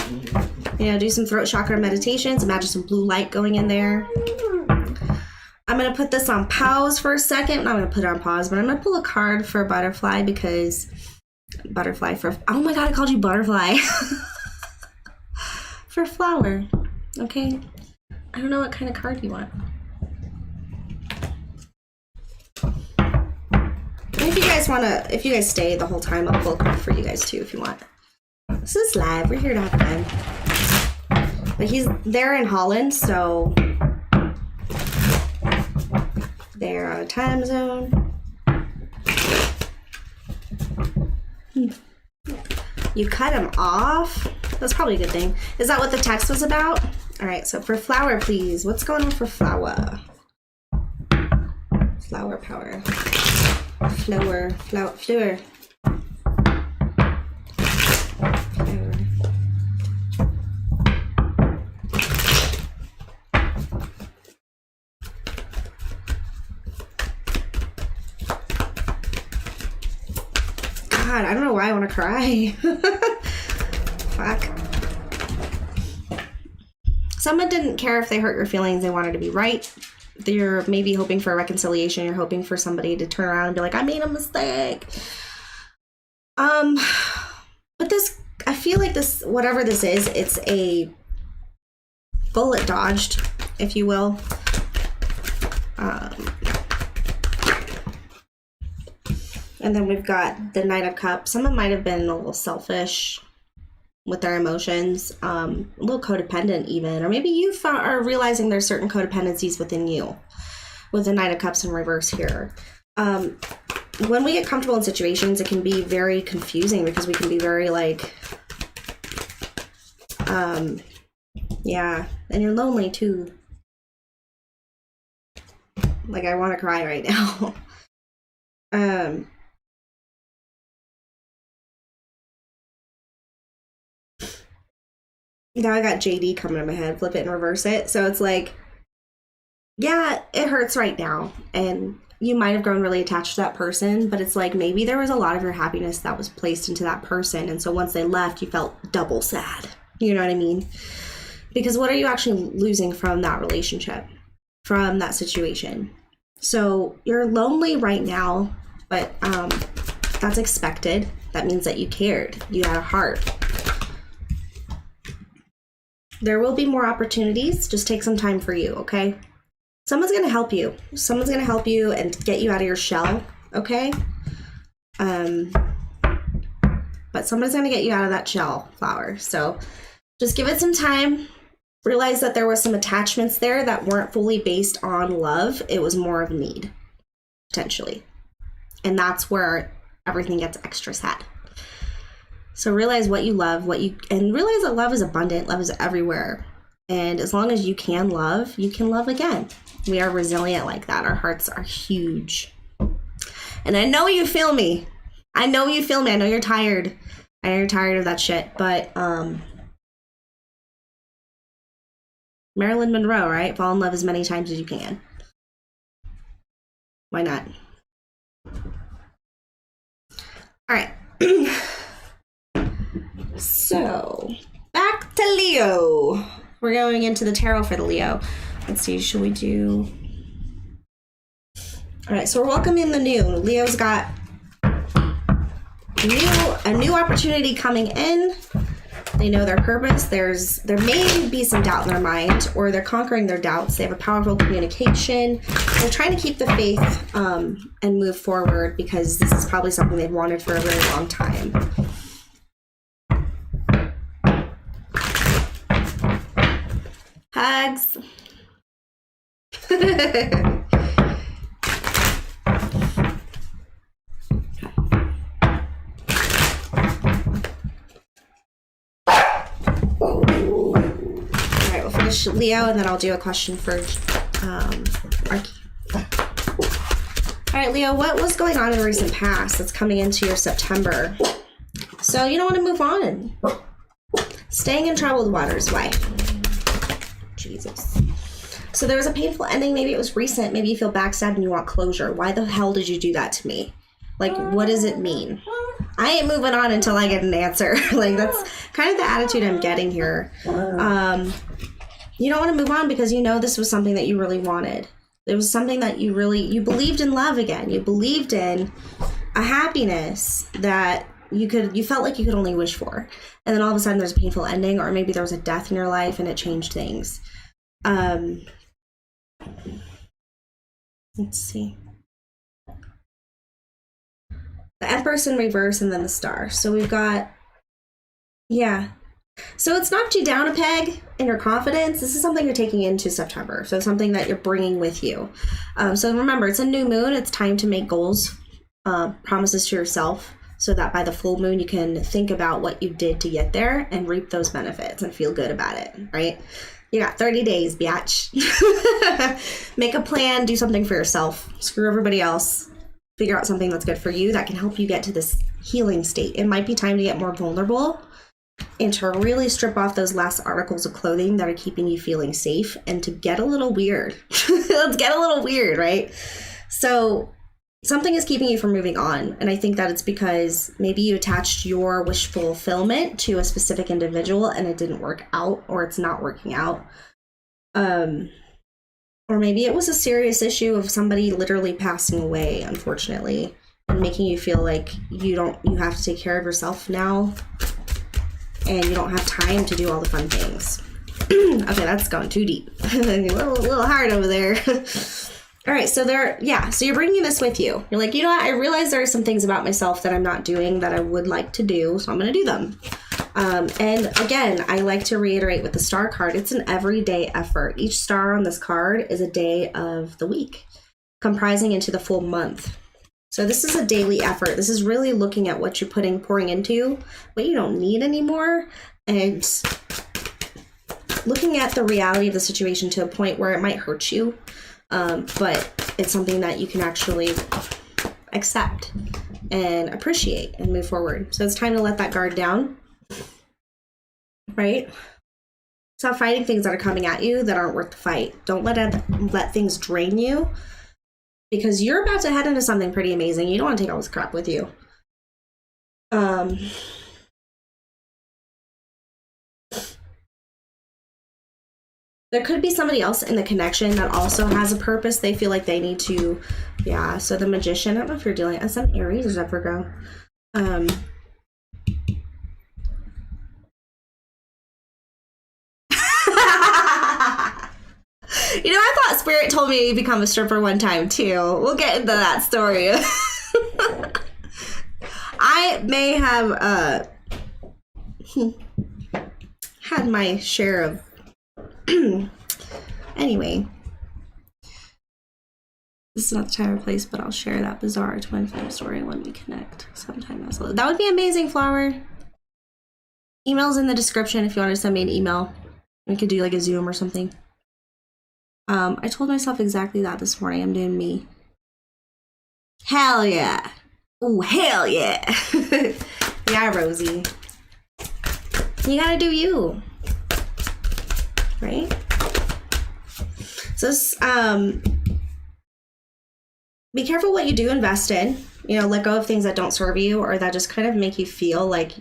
do some throat chakra meditations. Imagine some blue light going in there. I'm going to put this on pause for a second. I'm not going to put it on pause, but I'm going to pull a card for butterfly because oh my God, I called you butterfly. For flower. Okay. I don't know what kind of card you want. And if you guys stay the whole time, I'll pull a card for you guys too if you want. This is live. We're here to have fun. But they're in Holland, so they're on a time zone. You cut him off? That's probably a good thing. Is that what the text was about? All right, so for flower, please. What's going on for flower? Flower power. Flower. God, I don't know why I want to cry. Fuck. Someone didn't care if they hurt your feelings. They wanted to be right. You're maybe hoping for a reconciliation. You're hoping for somebody to turn around and be like, I made a mistake. But this, I feel like this, whatever this is, it's a bullet dodged, if you will. And then we've got the Knight of Cups. Someone might have been a little selfish with their emotions, a little codependent even, or maybe you are realizing there's certain codependencies within you with the Knight of Cups in reverse here. When we get comfortable in situations, it can be very confusing because we can be very like, yeah, and you're lonely too. Like, I want to cry right now. Now I got JD coming in my head, flip it and reverse it. So it's like, yeah, it hurts right now. And you might have grown really attached to that person, but it's like maybe there was a lot of your happiness that was placed into that person. And so once they left, you felt double sad. You know what I mean? Because what are you actually losing from that relationship, from that situation? So you're lonely right now, but that's expected. That means that you cared. You had a heart. There will be more opportunities. Just take some time for you, okay? Someone's going to help you. Someone's going to help you and get you out of your shell, okay? But somebody's going to get you out of that shell, flower. So just give it some time. Realize that there were some attachments there that weren't fully based on love. It was more of need, potentially. And that's where everything gets extra sad. So realize what you love, and realize that love is abundant, love is everywhere. And as long as you can love again. We are resilient like that. Our hearts are huge. And I know you feel me. I know you feel me. I know you're tired. I know you're tired of that shit. But Marilyn Monroe, right? Fall in love as many times as you can. Why not? All right. So, back to Leo. We're going into the tarot for the Leo. Let's see, should we do... All right, so we're welcoming the new. Leo's got a new opportunity coming in. They know their purpose. There may be some doubt in their mind, or they're conquering their doubts. They have a powerful communication. They're trying to keep the faith and move forward because this is probably something they've wanted for a really long time. Hugs. Alright, we'll finish Leo and then I'll do a question for Archie. Alright, Leo, what was going on in the recent past that's coming into your September? So you don't want to move on. Staying in troubled waters, why? Jesus. So there was a painful ending. Maybe it was recent. Maybe you feel backstabbed and you want closure. Why the hell did you do that to me? Like, what does it mean? I ain't moving on until I get an answer. Like, that's kind of the attitude I'm getting here. You don't want to move on because you know this was something that you really wanted. It was something that you believed in love again. You believed in a happiness that you felt like you could only wish for. And then all of a sudden there's a painful ending, or maybe there was a death in your life and it changed things. Let's see. The Empress in reverse and then the Star. So we've got, yeah. So it's knocked you down a peg in your confidence. This is something you're taking into September. So it's something that you're bringing with you. So remember, it's a new moon. It's time to make goals, promises to yourself, so that by the full moon, you can think about what you did to get there and reap those benefits and feel good about it, right? You got 30 days, biatch. Make a plan, do something for yourself. Screw everybody else. Figure out something that's good for you that can help you get to this healing state. It might be time to get more vulnerable and to really strip off those last articles of clothing that are keeping you feeling safe and to get a little weird. Let's get a little weird, right? So something is keeping you from moving on. And I think that it's because maybe you attached your wish fulfillment to a specific individual and it didn't work out, or it's not working out. Or maybe it was a serious issue of somebody literally passing away, unfortunately, and making you feel like you have to take care of yourself now and you don't have time to do all the fun things. Okay, that's going too deep. A little hard over there. All right, so so you're bringing this with you. You're like, you know what? I realize there are some things about myself that I'm not doing that I would like to do, so I'm going to do them. And again, I like to reiterate with the Star card, it's an everyday effort. Each star on this card is a day of the week, comprising into the full month. So this is a daily effort. This is really looking at what you're pouring into, what you don't need anymore, and looking at the reality of the situation to a point where it might hurt you. But it's something that you can actually accept and appreciate and move forward. So it's time to let that guard down, right? Stop fighting things that are coming at you that aren't worth the fight. Don't let things drain you, because you're about to head into something pretty amazing. You don't want to take all this crap with you. There could be somebody else in the connection that also has a purpose. They feel like they need to, yeah. So the Magician, I don't know if you're dealing with some Aries or Virgo. You know, I thought Spirit told me to become a stripper one time too. We'll get into that story. I may have had my share of anyway, this is not the time or place, but I'll share that bizarre twin flame story when we connect sometime. That would be amazing, Flower. Email's in the description if you want to send me an email. We could do like a Zoom or something. I told myself exactly that this morning. I'm doing me. Hell yeah. Oh, hell yeah. Yeah, Rosie. You gotta do you. Right? So, be careful what you do invest in. You know, let go of things that don't serve you or that just kind of make you feel like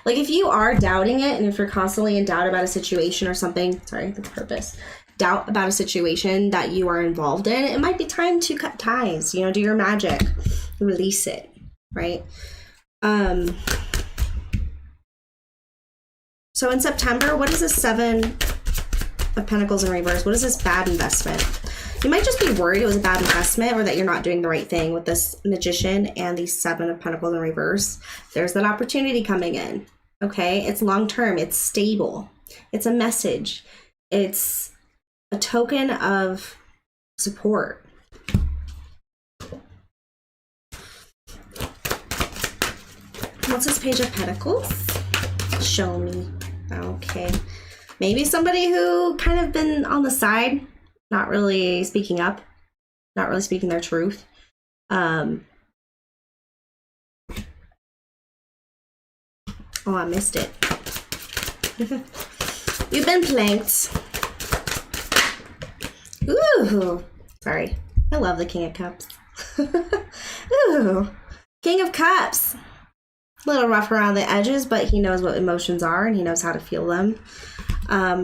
if you are doubting it and if you're constantly in doubt about a situation or something, sorry, the purpose, doubt about a situation that you are involved in, it might be time to cut ties, you know, do your magic, release it, right? So in September, what is this 7 of Pentacles in reverse? What is this bad investment? You might just be worried it was a bad investment or that you're not doing the right thing with this Magician and the 7 of Pentacles in reverse. There's that opportunity coming in, okay? It's long-term. It's stable. It's a message. It's a token of support. What's this Page of Pentacles? Show me. Okay. Maybe somebody who kind of been on the side, not really speaking up, not really speaking their truth. Oh, I missed it. You've been planked. Ooh, sorry. I love the King of Cups. Ooh, King of Cups. A little rough around the edges, but he knows what emotions are and he knows how to feel them.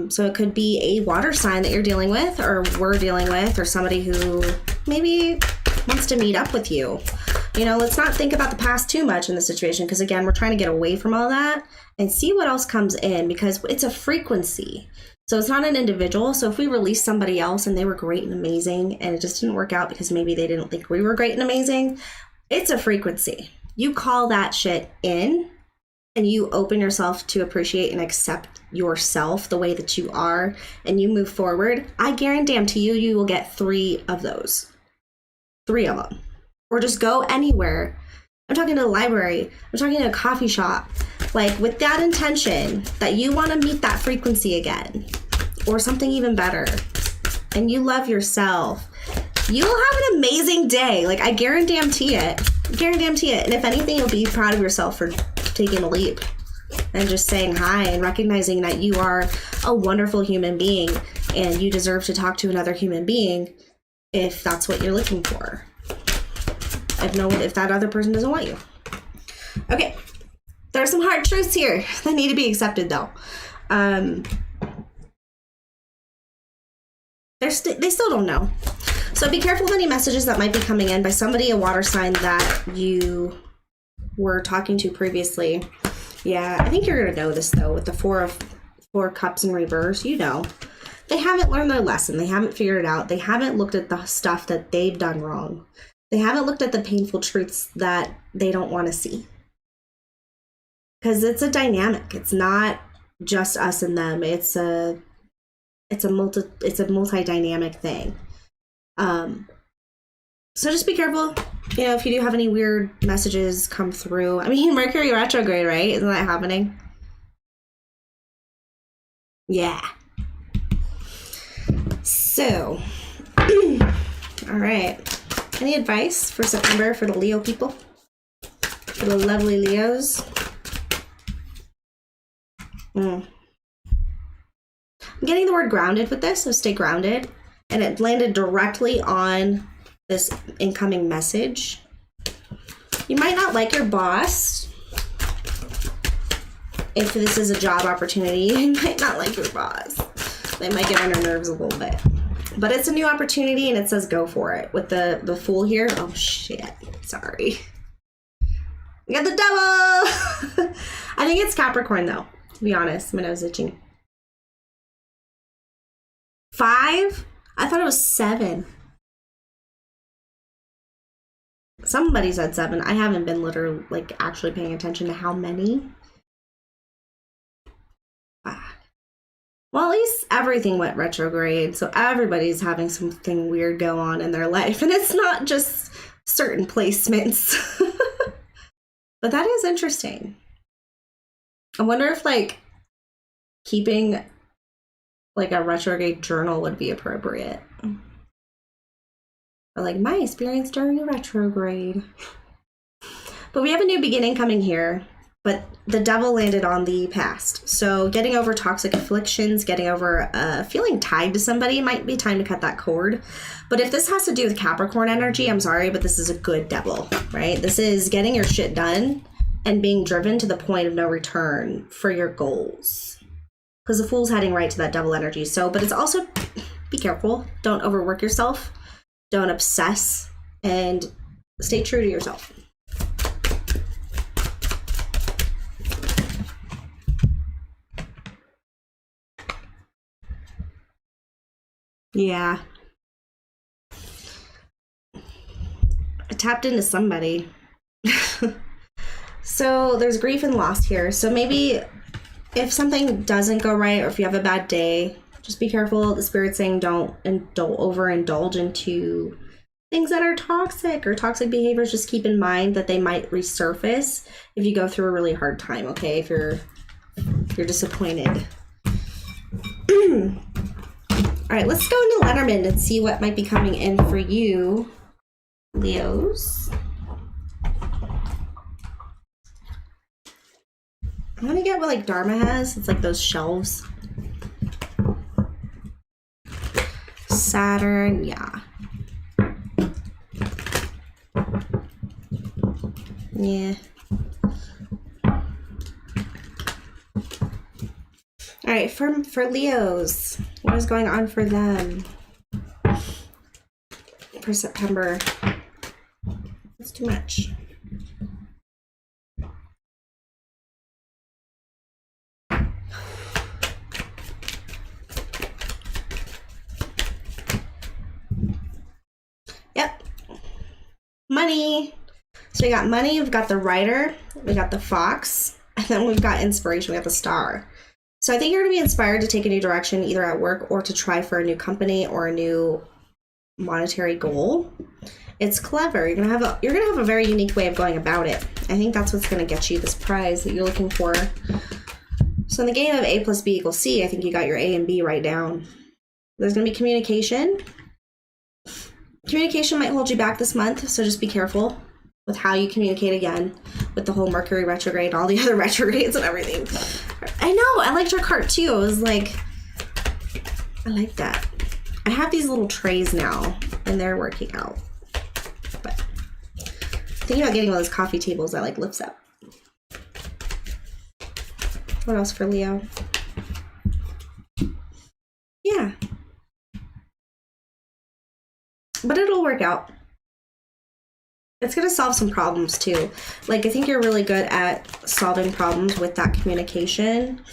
So it could be a water sign that you're dealing with or we're dealing with or somebody who maybe wants to meet up with you. You know, let's not think about the past too much in the situation because, again, we're trying to get away from all that and see what else comes in because it's a frequency. So it's not an individual. So if we release somebody else and they were great and amazing and it just didn't work out because maybe they didn't think we were great and amazing, it's a frequency. You call that shit in and you open yourself to appreciate and accept yourself the way that you are and you move forward, I guarantee you will get 3 of those. 3 of them. Or just go anywhere. I'm talking to the library. I'm talking to a coffee shop. Like with that intention that you want to meet that frequency again or something even better and you love yourself, you will have an amazing day. Like I guarantee it. Guarantee it. And if anything, you'll be proud of yourself for taking a leap and just saying hi and recognizing that you are a wonderful human being and you deserve to talk to another human being if that's what you're looking for. If that other person doesn't want you. Okay. There are some hard truths here that need to be accepted though. They still don't know. So be careful of any messages that might be coming in by somebody, a water sign that you were talking to previously. Yeah, I think you're going to know this though with the 4 of Cups in reverse. You know, they haven't learned their lesson. They haven't figured it out. They haven't looked at the stuff that they've done wrong. They haven't looked at the painful truths that they don't want to see. Because it's a dynamic. It's not just us and them. It's a multi-dynamic thing. So just be careful. You know, if you do have any weird messages come through. I mean, Mercury retrograde, right? Isn't that happening? Yeah. So, all right. Any advice for September for the Leo people? For the lovely Leos? I'm getting the word grounded with this, so stay grounded. And it landed directly on this incoming message. You might not like your boss. If this is a job opportunity, you might not like your boss. They might get on your nerves a little bit. But it's a new opportunity and it says go for it. With the Fool here. Oh shit. Sorry. We got the Devil! I think it's Capricorn though, to be honest. My nose itching. 5? I thought it was 7. Somebody said 7. I haven't been literally actually paying attention to how many. Well, at least everything went retrograde, so everybody's having something weird go on in their life, and it's not just certain placements. But that is interesting. I wonder if keeping like a retrograde journal would be appropriate. Or like my experience during a retrograde. But we have a new beginning coming here. But the devil landed on the past. So getting over toxic afflictions, getting over feeling tied to somebody, might be time to cut that cord. But if this has to do with Capricorn energy, I'm sorry, but this is a good devil, right? This is getting your shit done and being driven to the point of no return for your goals. Because the Fool's heading right to that devil energy. So, but it's also, be careful. Don't overwork yourself. Don't obsess. And stay true to yourself. Yeah. I tapped into somebody. So there's grief and loss here. So maybe if something doesn't go right or if you have a bad day, just be careful. The Spirit's saying don't overindulge into things that are toxic or toxic behaviors. Just keep in mind that they might resurface if you go through a really hard time, okay? If you're disappointed. All right, let's go into Lenormand and see what might be coming in for you, Leos. I want to get what like Dharma has. It's like those shelves. Saturn, yeah. Yeah. All right, for Leos, what is going on for them for September? It's too much. Yep. Money. So we got money, we've got the Rider, we got the Fox, and then we've got inspiration, we got the Star. So I think you're going to be inspired to take a new direction, either at work or to try for a new company or a new monetary goal. It's clever. You're going to have a very unique way of going about it. I think that's what's going to get you this prize that you're looking for. So in the game of A plus B equals C, I think you got your A and B right down. There's going to be communication. Communication might hold you back this month, so just be careful with how you communicate again with the whole Mercury retrograde, all the other retrogrades and everything. I know, I liked your cart too. It was like, I like that. I have these little trays now and they're working out. But thinking about getting one of those coffee tables that like lifts up. What else for Leo? Yeah. But it'll work out. It's going to solve some problems too. Like, I think you're really good at solving problems with that communication.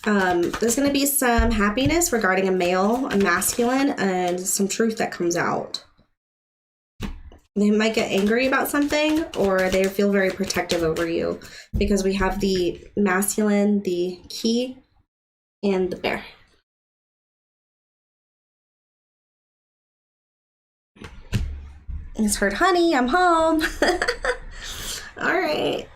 There's going to be some happiness regarding a male, a masculine, and some truth that comes out. They might get angry about something, or they feel very protective over you because we have the masculine, the key, and the bear. It's heard, honey, I'm home. All right.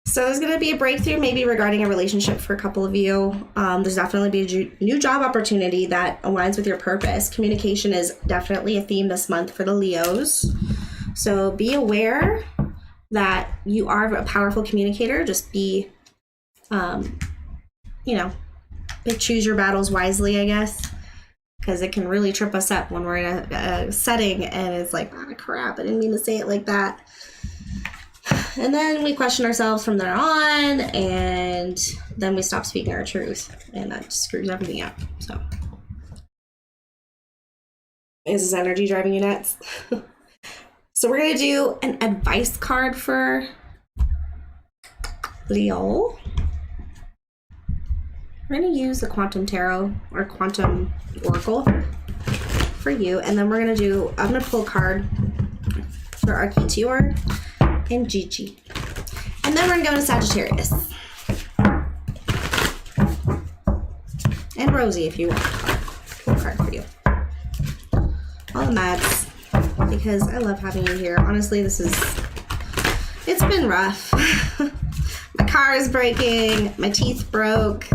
So there's going to be a breakthrough maybe regarding a relationship for a couple of you. There's definitely be a new job opportunity that aligns with your purpose. Communication is definitely a theme this month for the Leos. So be aware that you are a powerful communicator. Just be, choose your battles wisely, I guess. Because it can really trip us up when we're in a setting and it's like, ah, crap, I didn't mean to say it like that. And then we question ourselves from there on, and then we stop speaking our truth, and that just screws everything up. So, is this energy driving you nuts? So we're going to do an advice card for Leo. We're going to use the Quantum Tarot or Quantum Oracle for you. And then I'm going to pull a card for Architecture and Gigi. And then we're going to go to Sagittarius. And Rosie, if you want. Pull a card for you. All the Mads, because I love having you here. Honestly, it's been rough. My car is breaking. My teeth broke.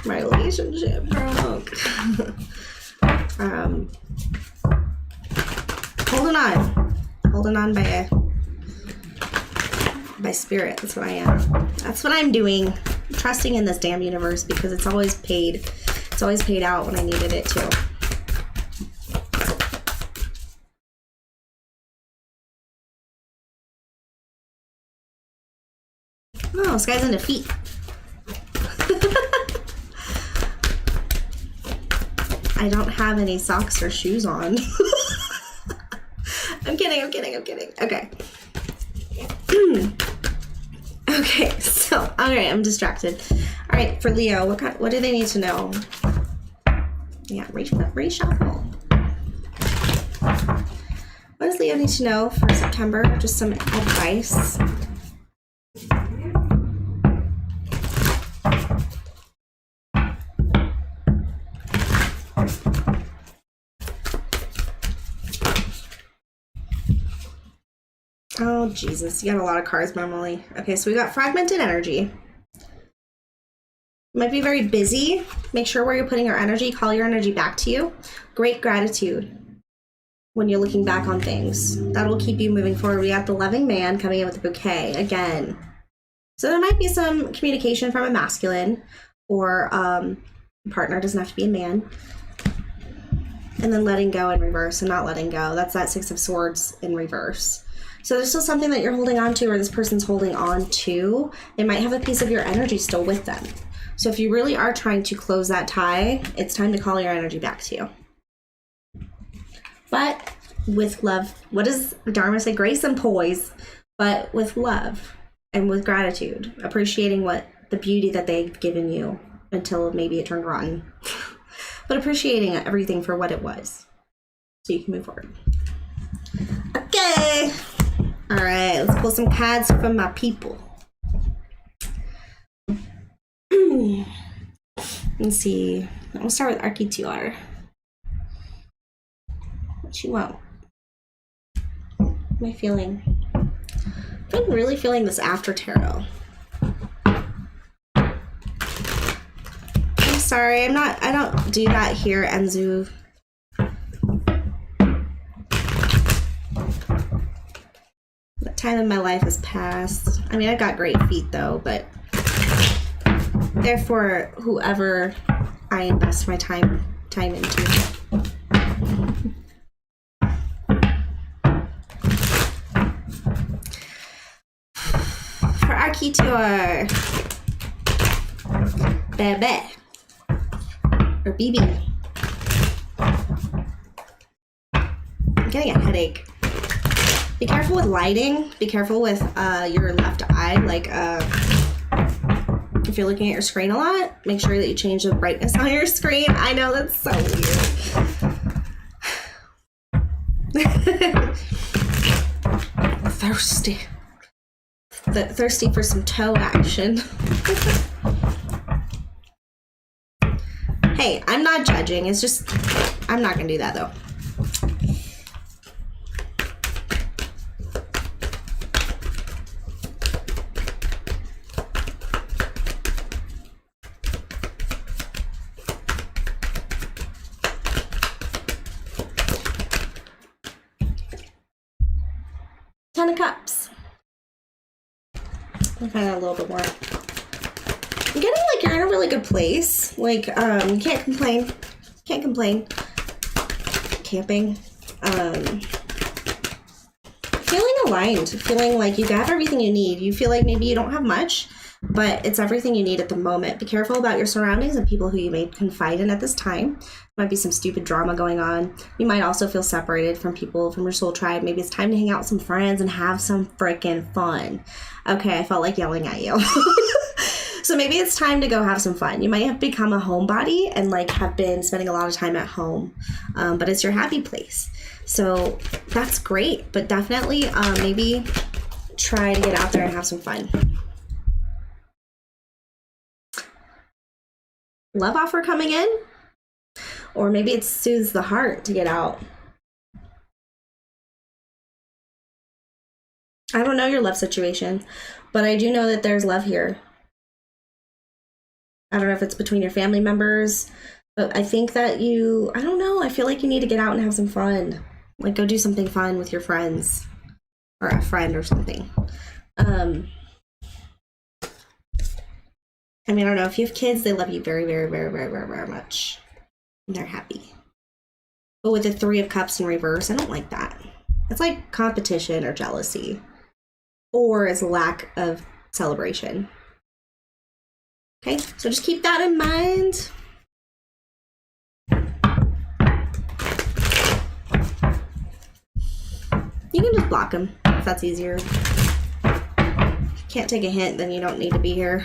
My relationship broke. Holding on by spirit. That's what I am. That's what I'm doing. I'm trusting in this damn universe because it's always paid. It's always paid out when I needed it to. Oh, this guy's into feet. I don't have any socks or shoes on. I'm kidding. Okay. Okay, so, alright, I'm distracted. Alright, for Leo, what do they need to know? Yeah, reshuffle. What does Leo need to know for September? Just some advice. Oh, Jesus. You got a lot of cards, Emily. Okay, so we got fragmented energy. You might be very busy. Make sure where you're putting your energy, call your energy back to you. Great gratitude when you're looking back on things. That will keep you moving forward. We got the loving man coming in with a bouquet again. So there might be some communication from a masculine or a partner. Doesn't have to be a man. And then letting go in reverse and not letting go. That's that Six of Swords in reverse. So there's still something that you're holding on to or this person's holding on to. They might have a piece of your energy still with them. So if you really are trying to close that tie, it's time to call your energy back to you. But with love, what does Dharma say? Grace and poise, but with love and with gratitude, appreciating what the beauty that they've given you until maybe it turned rotten. But appreciating everything for what it was so you can move forward. Okay. All right, let's pull some cards from my people. Let's see. I'll start with Architecture. What you want? What am I feeling? I'm really feeling this after tarot. I'm sorry, I don't do that here, Enzu. That time in my life has passed. I mean, I've got great feet though, but therefore, whoever I invest my time into. For Architecture, Bebe, or BB. I'm getting a headache. Be careful with lighting. Be careful with your left eye. Like, if you're looking at your screen a lot, make sure that you change the brightness on your screen. I know that's so weird. Thirsty. Thirsty for some toe action. Hey, I'm not judging. It's just, I'm not gonna do that though. Ten of Cups. I'll find out a little bit more. I'm getting like you're in a really good place. Like, you can't complain. Can't complain. Camping. Feeling aligned. Feeling like you have everything you need. You feel like maybe you don't have much, but it's everything you need at the moment. Be careful about your surroundings and people who you may confide in at this time. Might be some stupid drama going on. You might also feel separated from people from your soul tribe. Maybe it's time to hang out with some friends and have some freaking fun. Okay, I felt like yelling at you. So maybe it's time to go have some fun. You might have become a homebody and like have been spending a lot of time at home, but it's your happy place. So that's great, but definitely maybe try to get out there and have some fun. Love offer coming in, or maybe it soothes the heart to get out. I don't know your love situation, but I do know that there's love here. I don't know if it's between your family members, but I think that I don't know, I feel like you need to get out and have some fun. Like, go do something fun with your friends or a friend or something. I mean, I don't know, if you have kids, they love you very, very, very, very, very, very much. And they're happy. But with the Three of Cups in reverse, I don't like that. It's like competition or jealousy. Or it's lack of celebration. Okay, so just keep that in mind. You can just block them if that's easier. If you can't take a hint, then you don't need to be here.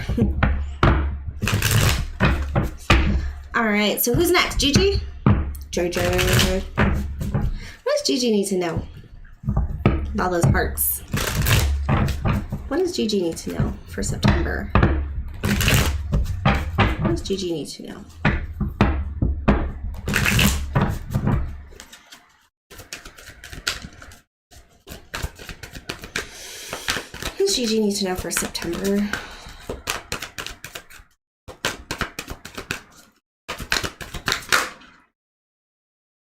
All right, so who's next? Gigi? Jojo. What does Gigi need to know about all those hearts? What does Gigi need to know for September? What does Gigi need to know? What does Gigi need to know for September?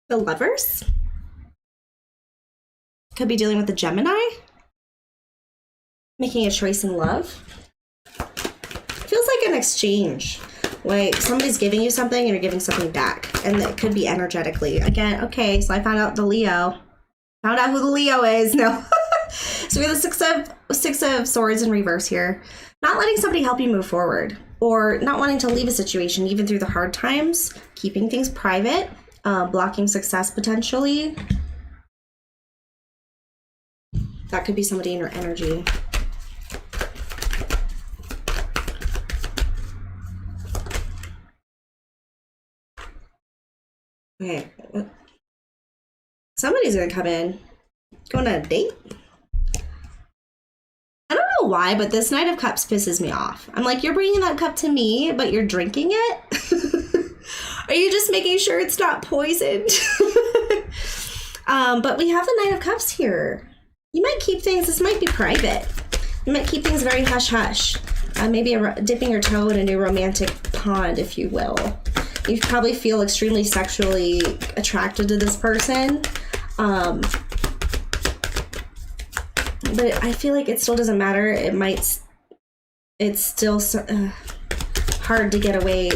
The Lovers? Could be dealing with the Gemini? Making a choice in love? Feels like an exchange. Like somebody's giving you something and you're giving something back. And it could be energetically. Again, okay, so I found out the Leo. Found out who the Leo is. No. So we have the Six of Swords in reverse here. Not letting somebody help you move forward. Or not wanting to leave a situation even through the hard times. Keeping things private. Blocking success potentially. That could be somebody in your energy. Okay. Somebody's gonna come in. Going on a date? I don't know why, but this Knight of Cups pisses me off. I'm like, you're bringing that cup to me, but you're drinking it? Are you just making sure it's not poisoned? But we have the Knight of Cups here. You might keep things, this might be private. You might keep things very hush-hush. Maybe dipping your toe in a new romantic pond, if you will. You probably feel extremely sexually attracted to this person. But I feel like it still doesn't matter. It's still hard to get away.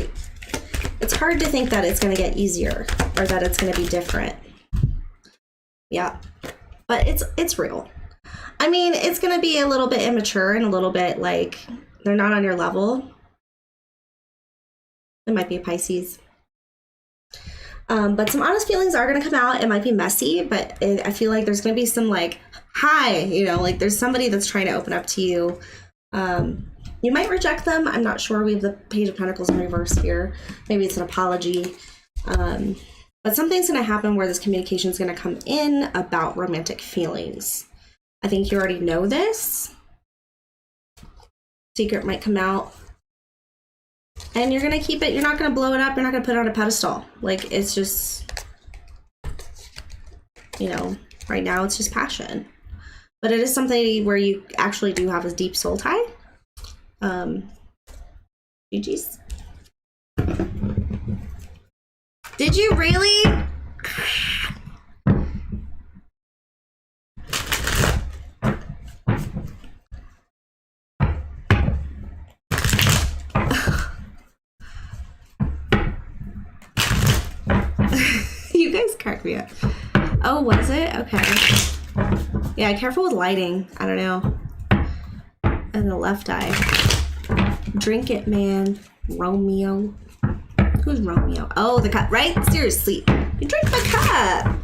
It's hard to think that it's going to get easier or that it's going to be different. Yeah, but it's real. I mean, it's going to be a little bit immature and a little bit like they're not on your level. It might be a Pisces. But some honest feelings are going to come out. It might be messy, but I feel like there's going to be some like, hi, you know, like there's somebody that's trying to open up to you. You might reject them. I'm not sure. We have the Page of Pentacles in reverse here. Maybe it's an apology. But something's going to happen where this communication is going to come in about romantic feelings. I think you already know this. Secret might come out. And you're going to keep it. You're not going to blow it up. You're not going to put it on a pedestal. Like, it's just, you know, right now it's just passion. But it is something where you actually do have a deep soul tie. GG's. Did you really? You guys cracked me up. Oh, was it? Okay. Yeah, careful with lighting. I don't know. And the left eye. Drink it, man. Romeo. Who's Romeo? Oh, the cup, right? Seriously. You drink the cup.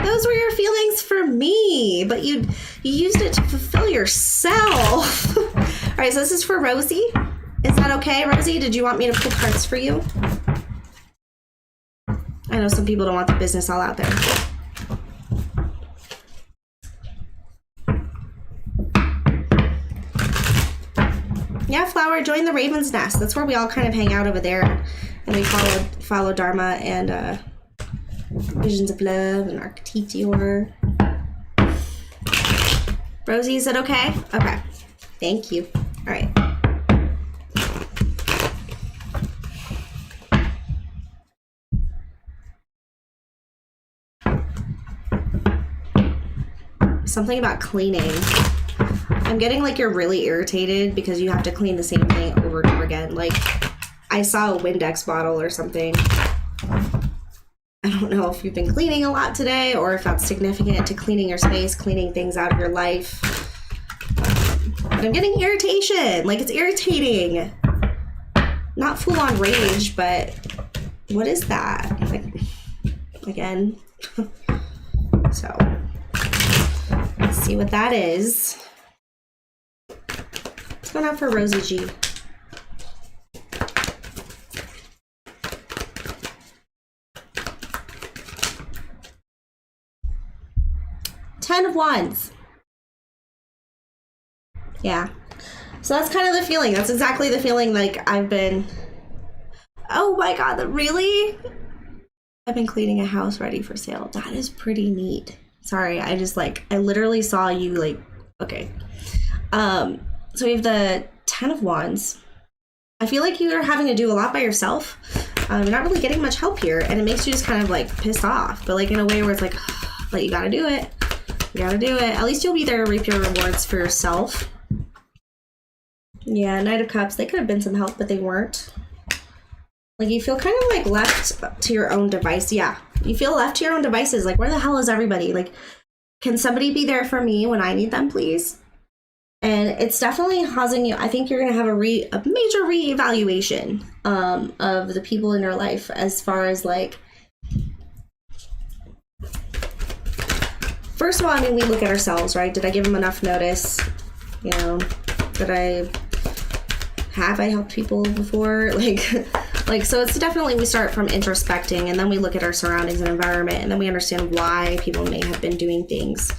Those were your feelings for me, but you used it to fulfill yourself. All right, so this is for Rosie. Is that okay, Rosie? Did you want me to pull cards for you? I know some people don't want the business all out there. Yeah, Flower, join the Raven's Nest. That's where we all kind of hang out over there. And we follow Dharma and Visions of Love and Architecture. Rosie, is it okay? Okay. Thank you. All right. Something about cleaning. I'm getting like you're really irritated because you have to clean the same thing over and over again. Like, I saw a Windex bottle or something. I don't know if you've been cleaning a lot today or if that's significant to cleaning your space, cleaning things out of your life. But I'm getting irritation. Like, it's irritating. Not full on rage, but what is that? Like, again. So, let's see what that is. What's going on for Rosie G? Ten of Wands. Yeah. So that's kind of the feeling. That's exactly the feeling like I've been... Oh my god, really? I've been cleaning a house ready for sale. That is pretty neat. Sorry, I just like... I literally saw you like... Okay. So we have the Ten of Wands. I feel like you're having to do a lot by yourself. You're not really getting much help here. And it makes you just kind of like pissed off. But like in a way where it's like, but you gotta do it. You gotta do it. At least you'll be there to reap your rewards for yourself. Yeah, Knight of Cups. They could have been some help, but they weren't. Like, you feel kind of like left to your own device. Yeah, you feel left to your own devices. Like, where the hell is everybody? Like, can somebody be there for me when I need them, please? And it's definitely causing you, I think you're going to have a major reevaluation of the people in your life as far as like, first of all, I mean, we look at ourselves, right? Did I give them enough notice? You know, have I helped people before? Like, so it's definitely, we start from introspecting and then we look at our surroundings and environment and then we understand why people may have been doing things.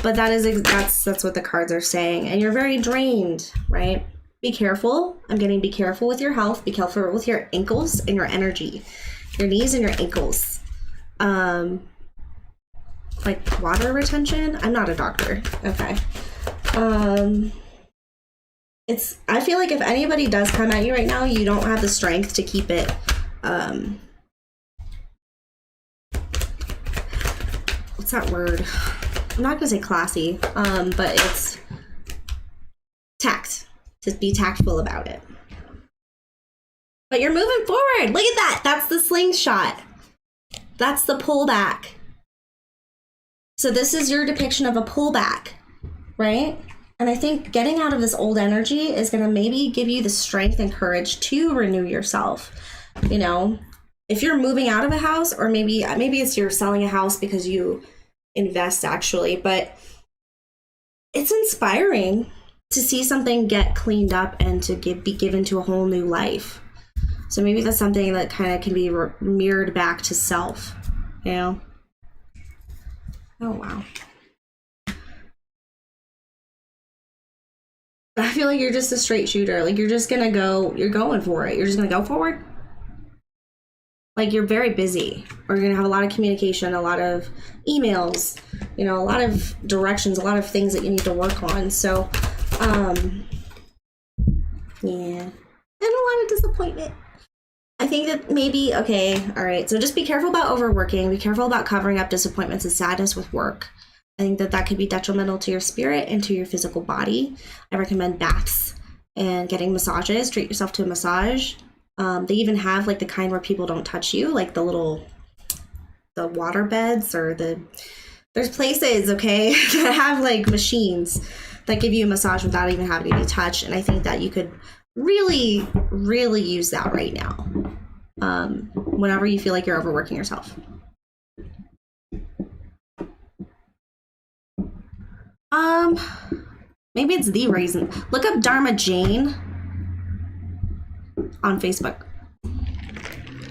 But that's what the cards are saying. And you're very drained, right? Be careful. I'm getting be careful with your health. Be careful with your ankles and your energy. Your knees and your ankles. Like water retention. I'm not a doctor. Okay. I feel like if anybody does come at you right now, you don't have the strength to keep it, what's that word? I'm not gonna say classy, but it's tact. Just be tactful about it. But you're moving forward. Look at that. That's the slingshot. That's the pullback. So this is your depiction of a pullback, right? And I think getting out of this old energy is going to maybe give you the strength and courage to renew yourself. You know, if you're moving out of a house, or maybe it's you're selling a house because you invest actually, but it's inspiring to see something get cleaned up and to be given to a whole new life. So maybe that's something that kind of can be mirrored back to self, you know? Oh, wow. I feel like you're just a straight shooter. Like, you're just gonna go, you're going for it. You're just gonna go forward. Like, you're very busy. Or you're gonna have a lot of communication, a lot of emails, you know, a lot of directions, a lot of things that you need to work on. So, yeah. And a lot of disappointment. I think that maybe, okay, all right. So just be careful about overworking. Be careful about covering up disappointments and sadness with work. I think that could be detrimental to your spirit and to your physical body. I recommend baths and getting massages. Treat yourself to a massage. They even have like the kind where people don't touch you, like the water beds or there's places, okay, that have like machines that give you a massage without even having to be touched. And I think that you could really, really use that right now. Whenever you feel like you're overworking yourself. Maybe it's the reason. Look up Dharma Jane on Facebook.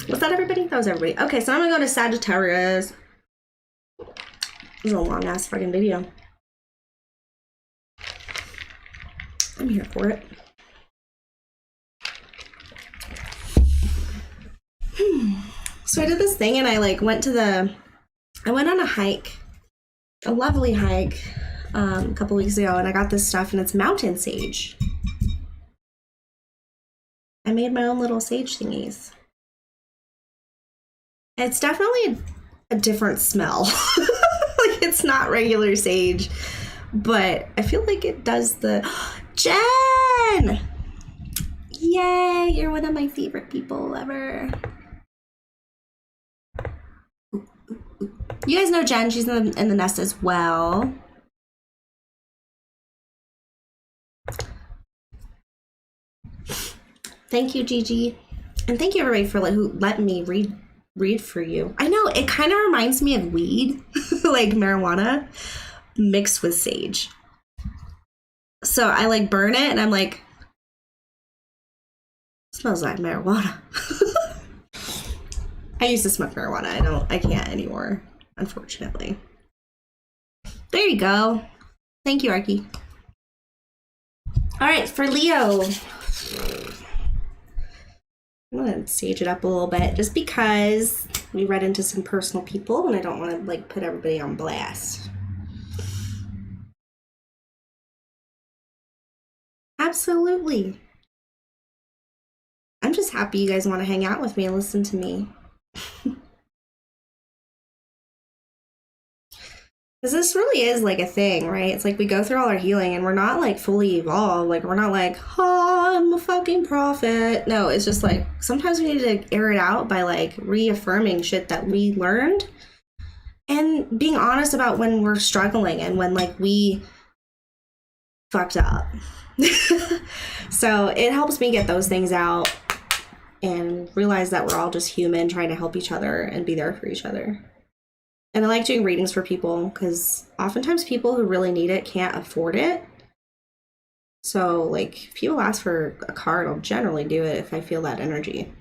Was that everybody? That was everybody. Okay, so I'm gonna go to Sagittarius. This is a long ass fucking video. I'm here for it. So I did this thing and I like went on a hike, a lovely hike. a couple weeks ago, and I got this stuff, and it's mountain sage. I made my own little sage thingies. It's definitely a different smell. Like, it's not regular sage, but I feel like it does the... Jen! Yay, you're one of my favorite people ever. You guys know Jen, she's in the nest as well. Thank you, Gigi. And thank you, everybody, for who let me read for you. I know, it kind of reminds me of weed, like marijuana, mixed with sage. So I like burn it, and I'm like, smells like marijuana. I used to smoke marijuana. I can't anymore, unfortunately. There you go. Thank you, Arky. All right, for Leo. I'm gonna sage it up a little bit just because we read into some personal people and I don't want to like put everybody on blast. Absolutely. I'm just happy you guys want to hang out with me and listen to me. Because this really is like a thing, right? It's like we go through all our healing and we're not like fully evolved. Like, we're not like, oh, I'm a fucking prophet. No, it's just like sometimes we need to air it out by like reaffirming shit that we learned and being honest about when we're struggling and when like we fucked up. So it helps me get those things out and realize that we're all just human trying to help each other and be there for each other. And I like doing readings for people because oftentimes people who really need it can't afford it. So like if people ask for a card, I'll generally do it if I feel that energy.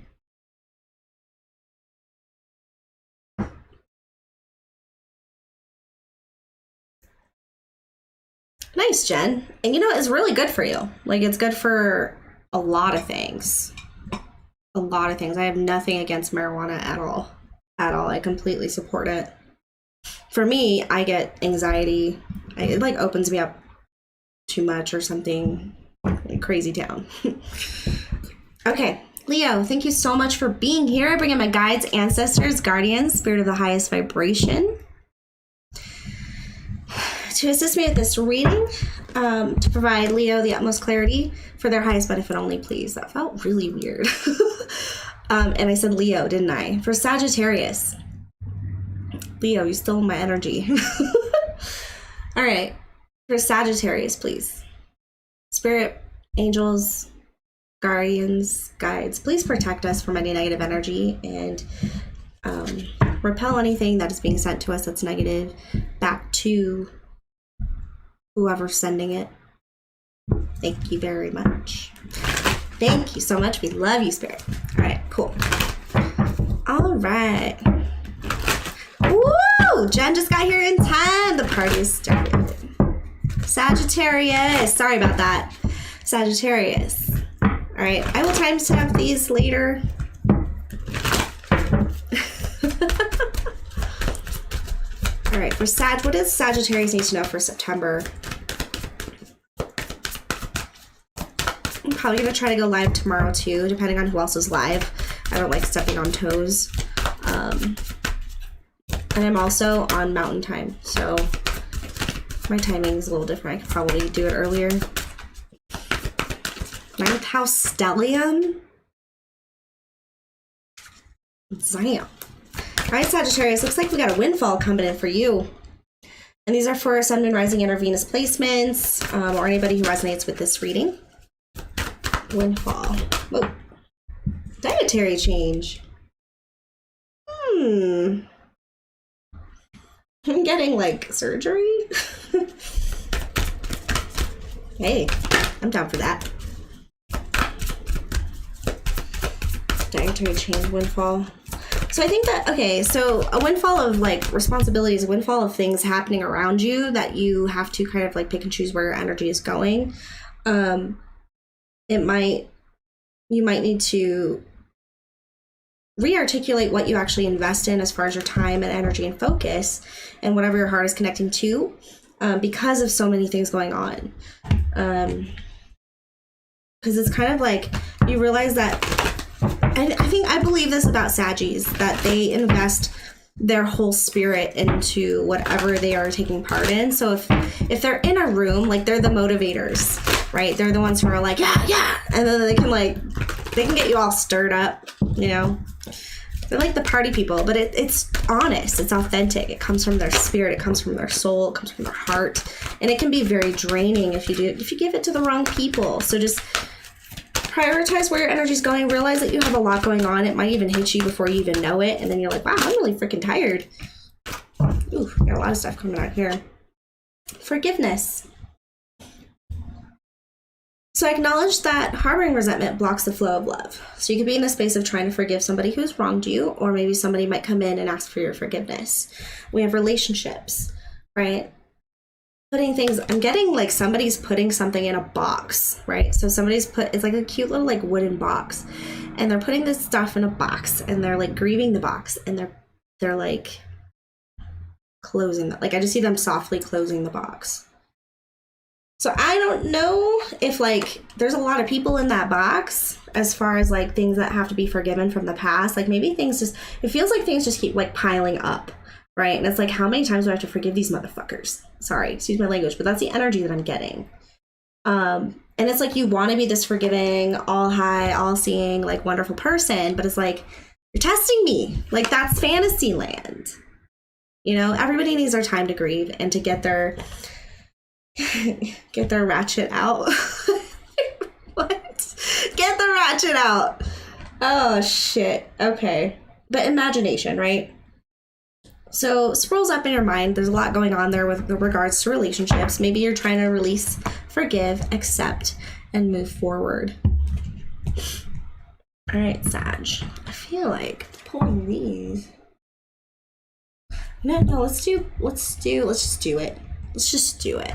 Nice, Jen. And you know, it's really good for you. Like, it's good for a lot of things. A lot of things. I have nothing against marijuana at all. At all. I completely support it. For me, I get anxiety. It like opens me up too much or something. Like crazy town. Okay, Leo, thank you so much for being here. I bring in my guides, ancestors, guardians, spirit of the highest vibration, to assist me with this reading, to provide Leo the utmost clarity for their highest benefit only, please. That felt really weird. And I said Leo, didn't I? For Sagittarius. Leo, you stole my energy. All right. For Sagittarius, please. Spirit, angels, guardians, guides, please protect us from any negative energy and repel anything that is being sent to us that's negative back to whoever's sending it. Thank you very much. Thank you so much. We love you, Spirit. All right, cool. All right. Woo! Jen just got here in time. The party is started. Sagittarius. Sorry about that. Sagittarius. All right. I will timestamp these later. All right. For Sag, what does Sagittarius need to know for September? I'm probably going to try to go live tomorrow too, depending on who else is live. I don't like stepping on toes. And I'm also on mountain time, so my timing is a little different. I could probably do it earlier. Ninth house stellium. Damn. All right, Sagittarius, looks like we got a windfall coming in for you. And these are for Sun, Moon, Rising, and Venus placements, or anybody who resonates with this reading. Windfall. Whoa. Dietary change. I'm getting like surgery. Hey, I'm down for that. Dietary change, windfall. So I think that, okay, so a windfall of like responsibilities, a windfall of things happening around you that you have to kind of like pick and choose where your energy is going. You might need to re-articulate what you actually invest in as far as your time and energy and focus and whatever your heart is connecting to. because of so many things going on. Because it's kind of like you realize that, I believe this about Saggies, that they invest their whole spirit into whatever they are taking part in. So if they're in a room, like, they're the motivators, right? They're the ones who are like, yeah, and then they can get you all stirred up, you know? They're like the party people, but it's honest, it's authentic, it comes from their spirit, it comes from their soul, it comes from their heart, and it can be very draining if you give it to the wrong people. So just prioritize where your energy is going. Realize that you have a lot going on. It might even hit you before you even know it, and then you're like, wow, I'm really freaking tired. Ooh, got a lot of stuff coming out here. Forgiveness. So acknowledge that harboring resentment blocks the flow of love. So you could be in a space of trying to forgive somebody who's wronged you, or maybe somebody might come in and ask for your forgiveness. We have relationships, right? Putting things, I'm getting like somebody's putting something in a box, right? So it's like a cute little like wooden box, and they're putting this stuff in a box, and they're like grieving the box, and they're like closing like I just see them softly closing the box. So I don't know if like there's a lot of people in that box as far as like things that have to be forgiven from the past. Like maybe it feels like things just keep like piling up, right? And it's like, how many times do I have to forgive these motherfuckers? Sorry, excuse my language, but that's the energy that I'm getting. And it's like you want to be this forgiving, all high, all seeing, like wonderful person, but it's like, you're testing me. Like that's fantasy land. You know, everybody needs their time to grieve and to get their ratchet out. What? Get the ratchet out. Oh shit. Okay. But imagination, right? So scrolls up in your mind. There's a lot going on there with regards to relationships. Maybe you're trying to release, forgive, accept, and move forward. All right, Sag. I feel like pulling these. No, let's just do it. Let's just do it.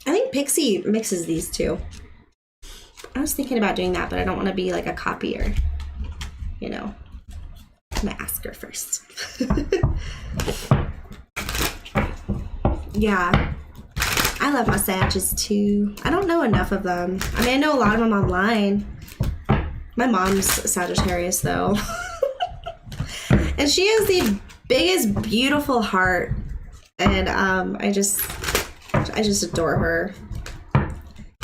I think Pixie mixes these two. I was thinking about doing that, but I don't want to be like a copier. You know, I'm gonna ask her first. Yeah, I love my Sages too. I don't know enough of them. I mean, I know a lot of them online. My mom's Sagittarius though. And she has the biggest, beautiful heart. And I just adore her. I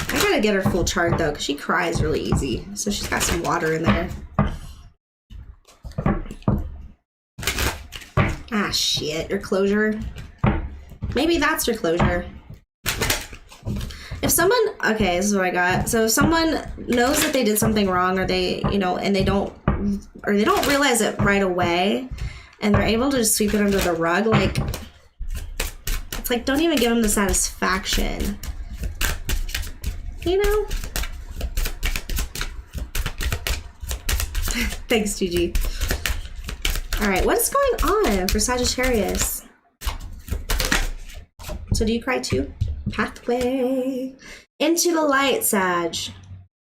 gotta get her full chart though, because she cries really easy. So she's got some water in there. Ah, shit. Your closure. Maybe that's your closure. If someone, okay, this is what I got. So if someone knows that they did something wrong, or they, you know, and they don't realize it right away, and they're able to just sweep it under the rug, like, it's like, don't even give them the satisfaction. You know? Thanks, Gigi. All right, what is going on for Sagittarius? So do you cry too? Pathway into the light, Sag.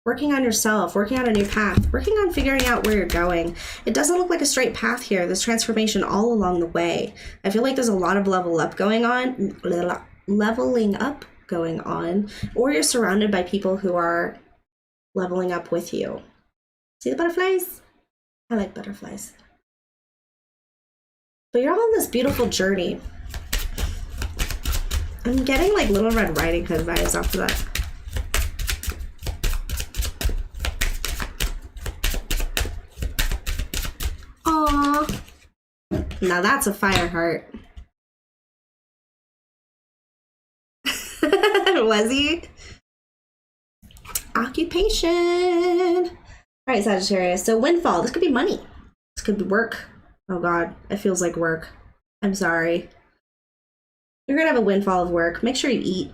Working on yourself, working on a new path, working on figuring out where you're going. It doesn't look like a straight path here. There's transformation all along the way. I feel like there's a lot of leveling up going on, or you're surrounded by people who are leveling up with you. See the butterflies? I like butterflies. But you're all on this beautiful journey. I'm getting like Little Red Riding Hood vibes off of that. Aww. Now that's a fire heart. Was he? Occupation. All right, Sagittarius. So windfall. This could be money. This could be work. Oh God, it feels like work. I'm sorry. You're gonna have a windfall of work. Make sure you eat.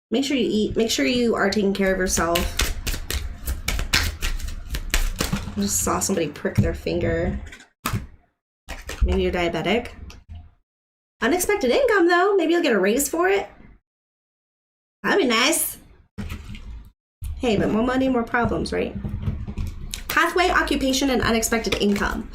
Make sure you eat. Make sure you are taking care of yourself. I just saw somebody prick their finger. Maybe you're diabetic. Unexpected income though. Maybe you'll get a raise for it. That'd be nice. Hey, but more money, more problems, right? Pathway, occupation, and unexpected income.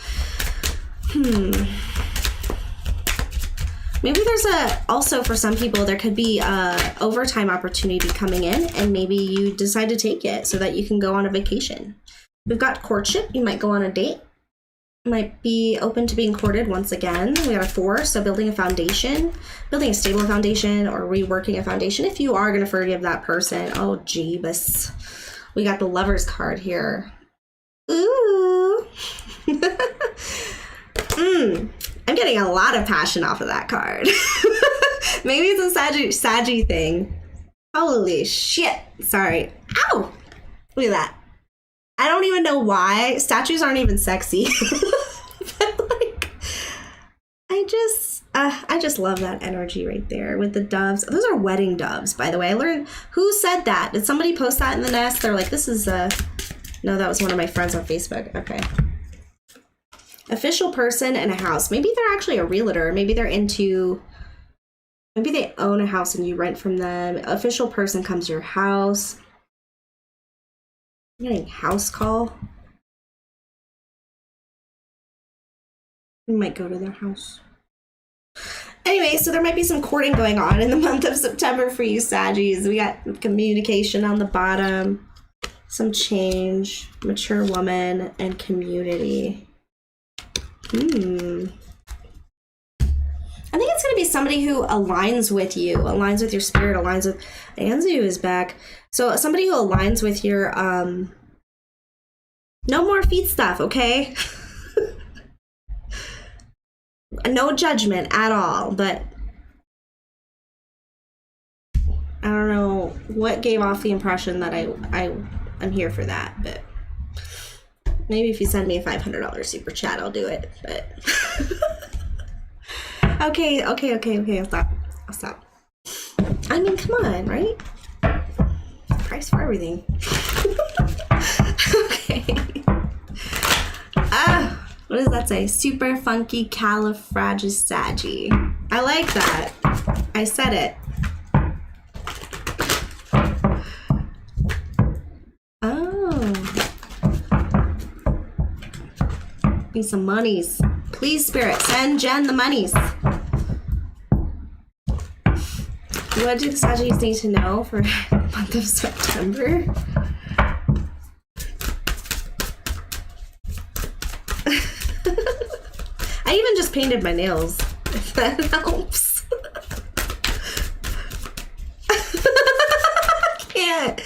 We Maybe there's also for some people, there could be a overtime opportunity coming in, and maybe you decide to take it so that you can go on a vacation. We've got courtship. You might go on a date. Might be open to being courted once again. We got a 4, so building a foundation, building a stable foundation, or reworking a foundation if you are going to forgive that person. Oh, jeebus. We got the Lover's card here. Ooh. I'm getting a lot of passion off of that card. Maybe it's a Saggy thing. Holy shit. Sorry. Ow! Look at that. I don't even know why. Statues aren't even sexy. But like, I just love that energy right there with the doves. Those are wedding doves, by the way. I learned, who said that? Did somebody post that in the nest? They're like, this is no, that was one of my friends on Facebook. Okay. Official person in a house. Maybe they're actually a realtor. Maybe they're into, maybe they own a house and you rent from them. Official person comes to your house. I'm getting house call. You might go to their house. Anyway, so there might be some courting going on in the month of September for you Saggies. We got communication on the bottom, some change, mature woman, and community. I think it's going to be somebody who aligns with you, aligns with your spirit, aligns with... Anzu is back. So somebody who aligns with your... No more feet stuff, okay? No judgment at all, but... I don't know what gave off the impression that I'm here for that, but... Maybe if you send me a $500 super chat, I'll do it, but... Okay, I'll stop. I mean, come on, right? Price for everything. Okay. What does that say? Super funky califragisagi. I like that. I said it. Me some monies. Please, Spirit, send Jen the monies. What do the Sagittarius need to know for the month of September? I even just painted my nails, if that helps. I can't.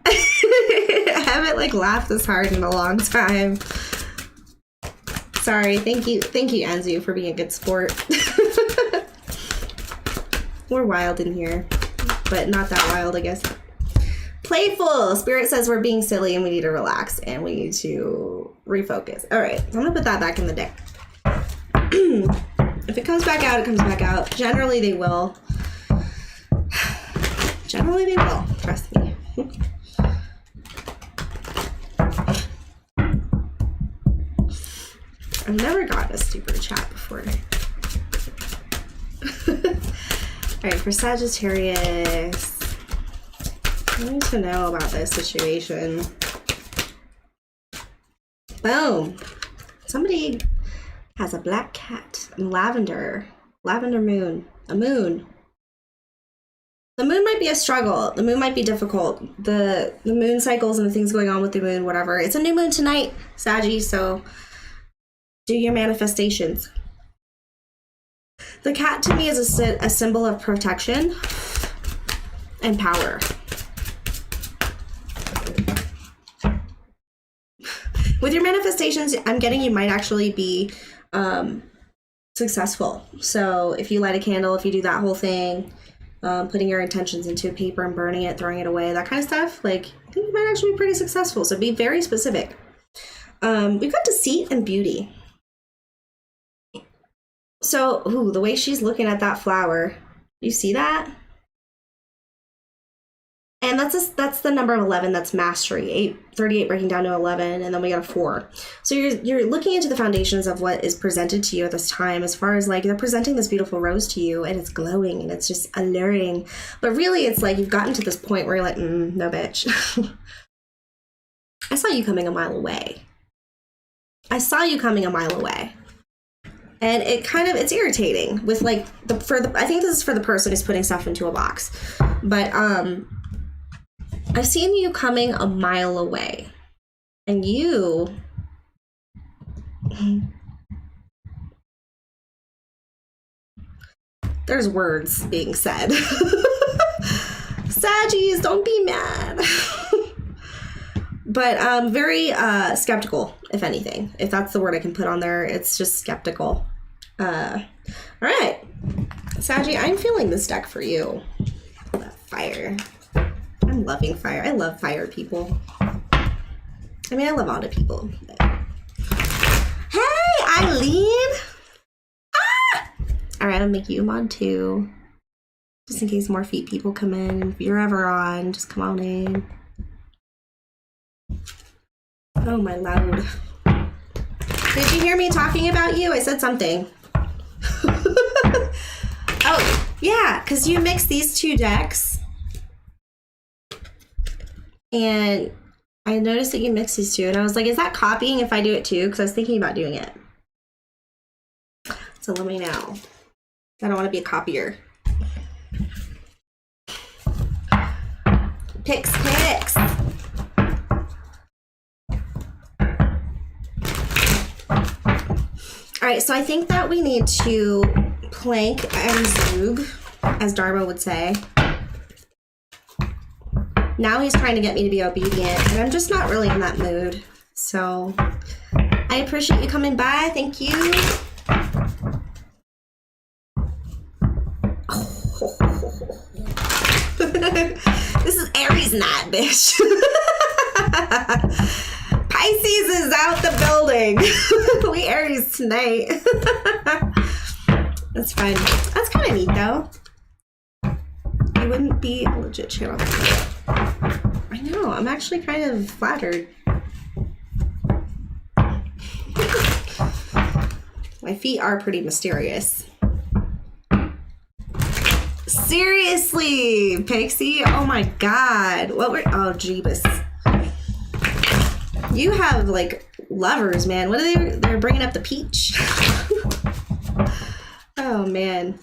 I haven't like laughed this hard in a long time. Sorry, thank you, Anzu, for being a good sport. We're wild in here, but not that wild, I guess. Playful. Spirit says we're being silly and we need to relax and we need to refocus. All right, so I'm gonna put that back in the deck. If it comes back out, it comes back out. Generally, they will. Generally, they will. Trust me. I've never got a stupid chat before. Alright, for Sagittarius, I need to know about this situation. Boom! Somebody has a black cat and lavender moon. A moon. The moon might be a struggle. The moon might be difficult. The moon cycles and the things going on with the moon, whatever. It's a new moon tonight, Saggy, so do your manifestations. The cat to me is a symbol of protection and power. With your manifestations, I'm getting you might actually be successful. So if you light a candle, if you do that whole thing, putting your intentions into a paper and burning it, throwing it away, that kind of stuff, like I think you might actually be pretty successful. So be very specific. We've got deceit and beauty. So, the way she's looking at that flower, you see that? And that's the number of 11, that's mastery. 38 breaking down to 11, and then we got a 4. So you're looking into the foundations of what is presented to you at this time, as far as like they're presenting this beautiful rose to you, and it's glowing, and it's just alluring. But really, it's like you've gotten to this point where you're like, no, bitch. I saw you coming a mile away. And it's irritating with like I think this is for the person who's putting stuff into a box. But I've seen you coming a mile away. And you there's words being said. Saggies, don't be mad. But very skeptical, if anything. If that's the word I can put on there, it's just skeptical. All right. Saggy, I'm feeling this deck for you. Fire. I'm loving fire. I love fire people. I mean, I love all the people. But... Hey, Eileen! Ah! All right, I'll make you a mod too. Just in case more feet people come in. If you're ever on, just come on in. Oh, my loud. Did you hear me talking about you? I said something. Oh, yeah, because you mixed these two decks. And I noticed that you mixed these two. And I was like, is that copying if I do it too? Because I was thinking about doing it. So let me know. I don't want to be a copier. Picks. All right, so I think that we need to plank and zug, as Dharma would say. Now he's trying to get me to be obedient, and I'm just not really in that mood. So I appreciate you coming by. Thank you. This is Aries night, bitch. Pisces is out the building. We Aries tonight. That's fine. That's kind of neat, though. You wouldn't be a legit channel. I know. I'm actually kind of flattered. My feet are pretty mysterious. Seriously, Pixie? Oh my god. Oh, Jeebus. You have, like, lovers, man. What are they? They're bringing up the peach. Oh, man.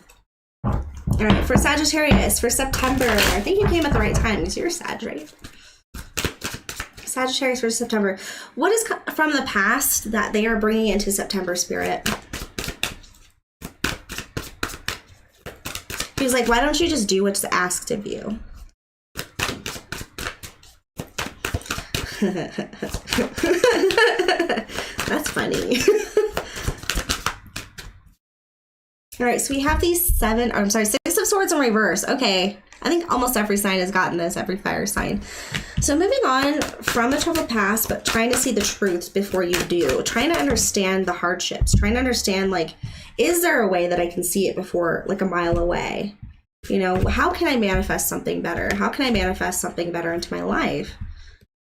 All right, for Sagittarius, for September. I think you came at the right time because you're a Sag, right? Sagittarius for September. What is from the past that they are bringing into September, Spirit? He was like, why don't you just do what's asked of you? That's funny. All right, so we have these Six of Swords in reverse. Okay, I think almost every sign has gotten this, every fire sign. So moving on from the troubled past, but trying to see the truth before you do. Trying to understand the hardships. Trying to understand, like, is there a way that I can see it before, like, a mile away? You know, how can I manifest something better? How can I manifest something better into my life?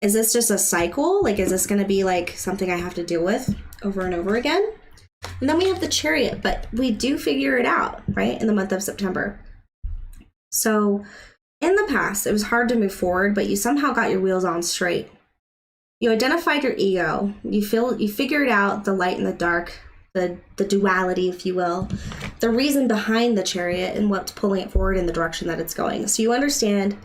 Is this just a cycle? Like, is this going to be, like, something I have to deal with over and over again? And then we have the Chariot, but we do figure it out, right, in the month of September. So in the past, it was hard to move forward, but you somehow got your wheels on straight. You identified your ego. You figured out the light and the dark, the duality, if you will, the reason behind the Chariot and what's pulling it forward in the direction that it's going. So you understand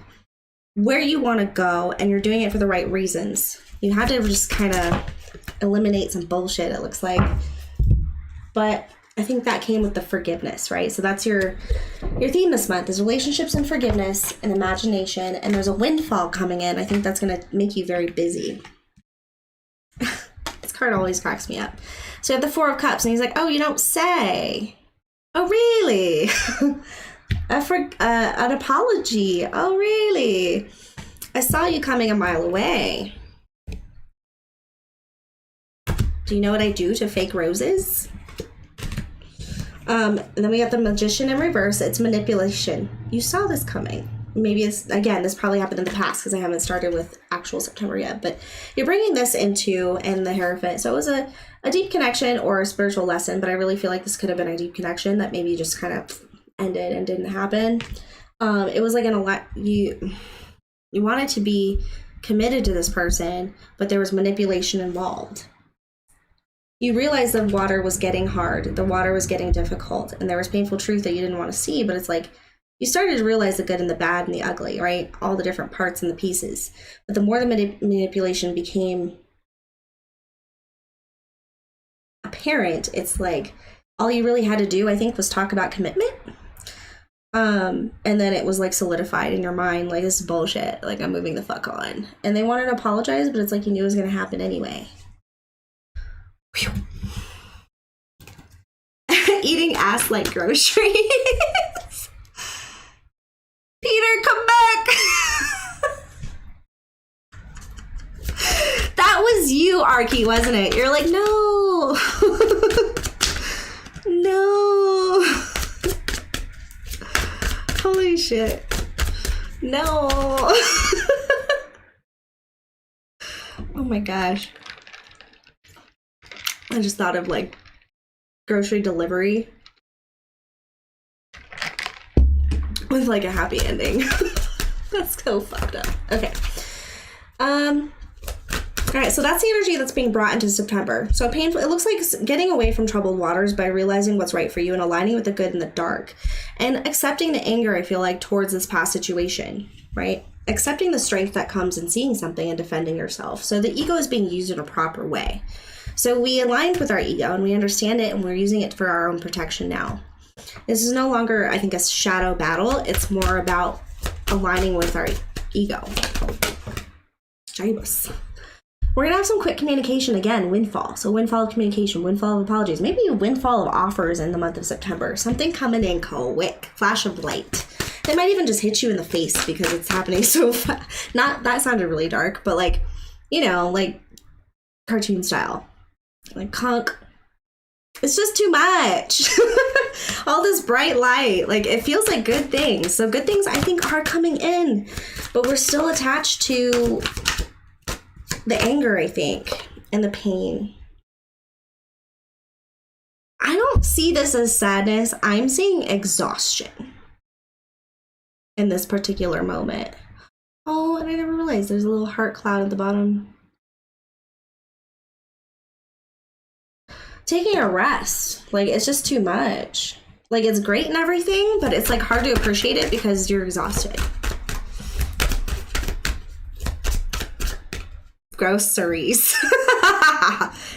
where you want to go, and you're doing it for the right reasons. You had to just kind of eliminate some bullshit, it looks like. But I think that came with the forgiveness, right? So that's your theme this month is relationships and forgiveness and imagination. And there's a windfall coming in. I think that's going to make you very busy. This card always cracks me up. So you have the Four of Cups, and he's like, oh, you don't say. Oh, really? An apology. Oh, really? I saw you coming a mile away. Do you know what I do to fake roses? And then we got the Magician in reverse. It's manipulation. You saw this coming. Maybe it's, again, this probably happened in the past because I haven't started with actual September yet, but you're bringing this into and the Hierophant. So it was a deep connection or a spiritual lesson, but I really feel like this could have been a deep connection that maybe just kind of ended and didn't happen. It was like you wanted to be committed to this person, but there was manipulation involved. you realized the water was getting hard, the water was getting difficult, and there was painful truth that you didn't want to see, but it's like you started to realize the good and the bad and the ugly, right? All the different parts and the pieces. But the more the manipulation became apparent, it's like all you really had to do, I think, was talk about commitment. And then it was like solidified in your mind, like, this is bullshit, like, I'm moving the fuck on. And they wanted to apologize, but it's like you knew it was going to happen anyway. Eating ass like groceries. Peter, come back. That was you, Arky, wasn't it? You're like, no. No. Holy shit. No. Oh my gosh. I just thought of like grocery delivery with like a happy ending. That's so fucked up. Okay. All right, so that's the energy that's being brought into September. So painful. It looks like getting away from troubled waters by realizing what's right for you and aligning with the good and the dark, and accepting the anger, I feel like, towards this past situation, right? Accepting the strength that comes in seeing something and defending yourself. So the ego is being used in a proper way. So we aligned with our ego and we understand it, and we're using it for our own protection now. This is no longer, I think, a shadow battle. It's more about aligning with our ego. Jibus. We're going to have some quick communication again, windfall. So windfall of communication, windfall of apologies, maybe a windfall of offers in the month of September. Something coming in quick, flash of light. They might even just hit you in the face because it's happening so fast. Not, that sounded really dark, but like, you know, like cartoon style. Like conk. It's just too much. All this bright light, like it feels like good things. So good things I think are coming in, but we're still attached to the anger, I think, and the pain. I don't see this as sadness. I'm seeing exhaustion in this particular moment. Oh, and I never realized there's a little heart cloud at the bottom. Taking a rest. Like, it's just too much. Like, it's great and everything, but it's like hard to appreciate it because you're exhausted. Groceries.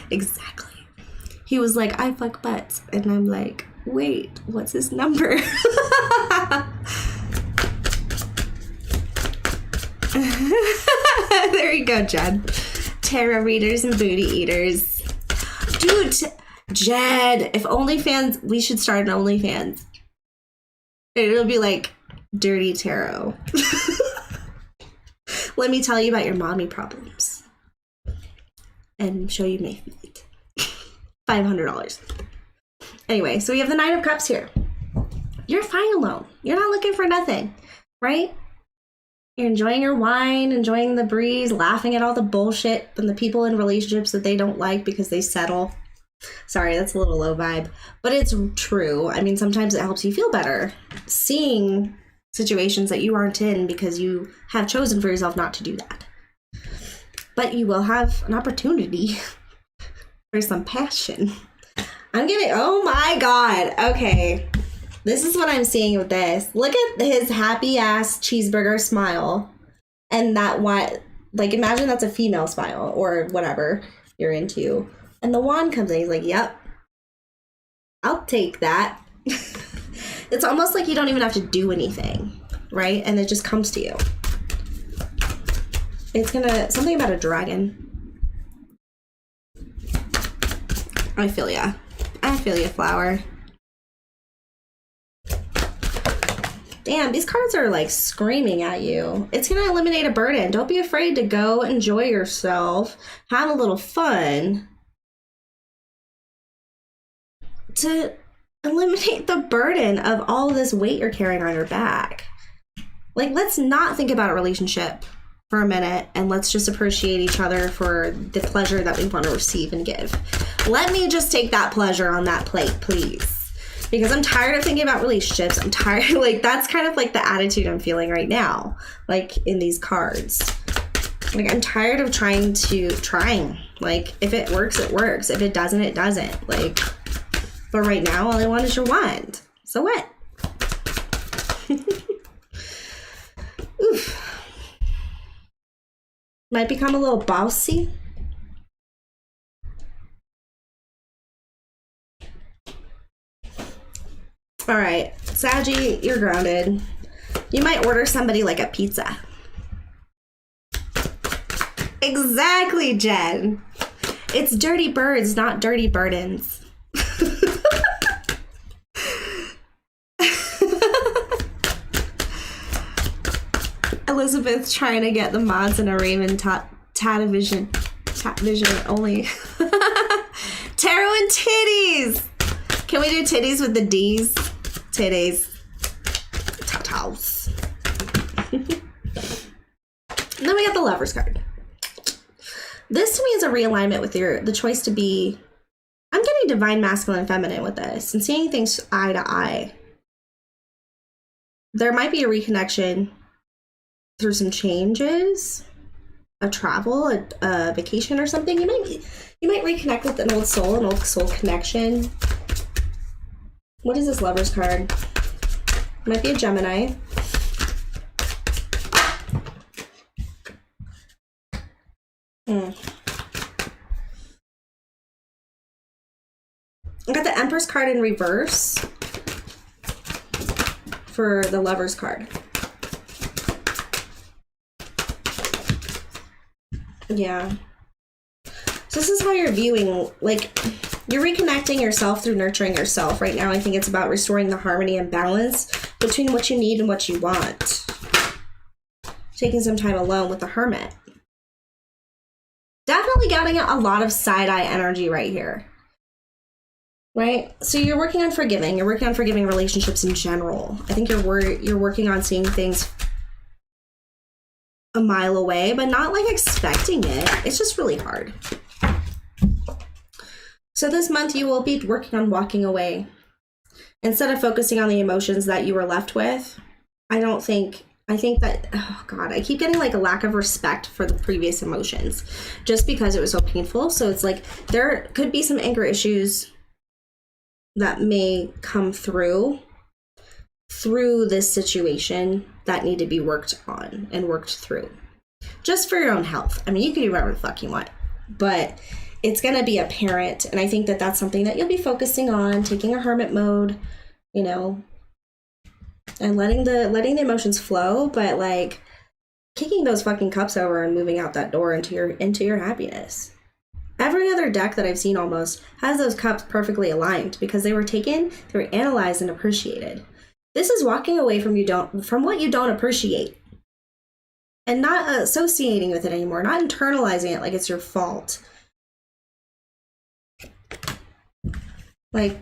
Exactly. He was like, I fuck butts. And I'm like, wait, what's his number? There you go, Jed. Tarot readers and booty eaters. Dude, Jed, if OnlyFans, we should start an OnlyFans. It'll be like dirty tarot. Let me tell you about your mommy problems and show you my feet. $500. Anyway, so we have the Knight of Cups here. You're fine alone. You're not looking for nothing, right? You're enjoying your wine, enjoying the breeze, laughing at all the bullshit and the people in relationships that they don't like because they settle. Sorry, that's a little low vibe, but it's true. I mean, sometimes it helps you feel better seeing situations that you aren't in because you have chosen for yourself not to do that. But you will have an opportunity for some passion. I'm getting, oh my God. Okay. This is what I'm seeing with this. Look at his happy ass cheeseburger smile. And that one, like, imagine that's a female smile or whatever you're into. And the wand comes in. He's like, yep, I'll take that. It's almost like you don't even have to do anything, right? And it just comes to you. It's gonna, something about a dragon. I feel ya. I feel ya, flower. Damn, these cards are like screaming at you. It's gonna eliminate a burden. Don't be afraid to go enjoy yourself. Have a little fun. To eliminate the burden of all this weight you're carrying on your back. Like, let's not think about a relationship for a minute and let's just appreciate each other for the pleasure that we want to receive and give. Let me just take that pleasure on that plate, please. Because I'm tired of thinking about relationships. I'm tired, like, that's kind of like the attitude I'm feeling right now, like in these cards. Like, I'm tired of trying. Like, if it works, it works. If it doesn't, it doesn't. Like, but right now, all I want is your wand. So what? Oof. Might become a little bossy. All right, Saggy, you're grounded. You might order somebody like a pizza. Exactly, Jen. It's dirty birds, not dirty burdens. Elizabeth trying to get the mods in a Raven Tatavision only. Tarot and titties. Can we do titties with the D's? Titties. Tatas. And then we got the Lovers card. This to me is a realignment with the choice to be. I'm getting divine masculine and feminine with this and seeing things eye to eye. There might be a reconnection through some changes, a travel, a vacation or something. You might reconnect with an old soul connection. What is this Lovers card? Might be a Gemini. I got the Empress card in reverse for the Lovers card. Yeah. So this is how you're viewing, like, you're reconnecting yourself through nurturing yourself. Right now, I think it's about restoring the harmony and balance between what you need and what you want. Taking some time alone with the Hermit. Definitely getting a lot of side-eye energy right here. Right? So you're working on forgiving. You're working on forgiving relationships in general. I think you're working on seeing things a mile away, but not like expecting it. It's just really hard. So this month you will be working on walking away. Instead of focusing on the emotions that you were left with, I think that, oh God, I keep getting like a lack of respect for the previous emotions just because it was so painful. So it's like there could be some anger issues that may come through this situation that need to be worked on and worked through just for your own health. I mean, you can do whatever the fuck you want, but it's going to be apparent. And I think that that's something that you'll be focusing on, taking a hermit mode, you know, and letting the emotions flow, but like kicking those fucking cups over and moving out that door into your happiness. Every other deck that I've seen almost has those cups perfectly aligned because they were taken, they were analyzed and appreciated. This is walking away from what you don't appreciate and not associating with it anymore, not internalizing it like it's your fault. Like,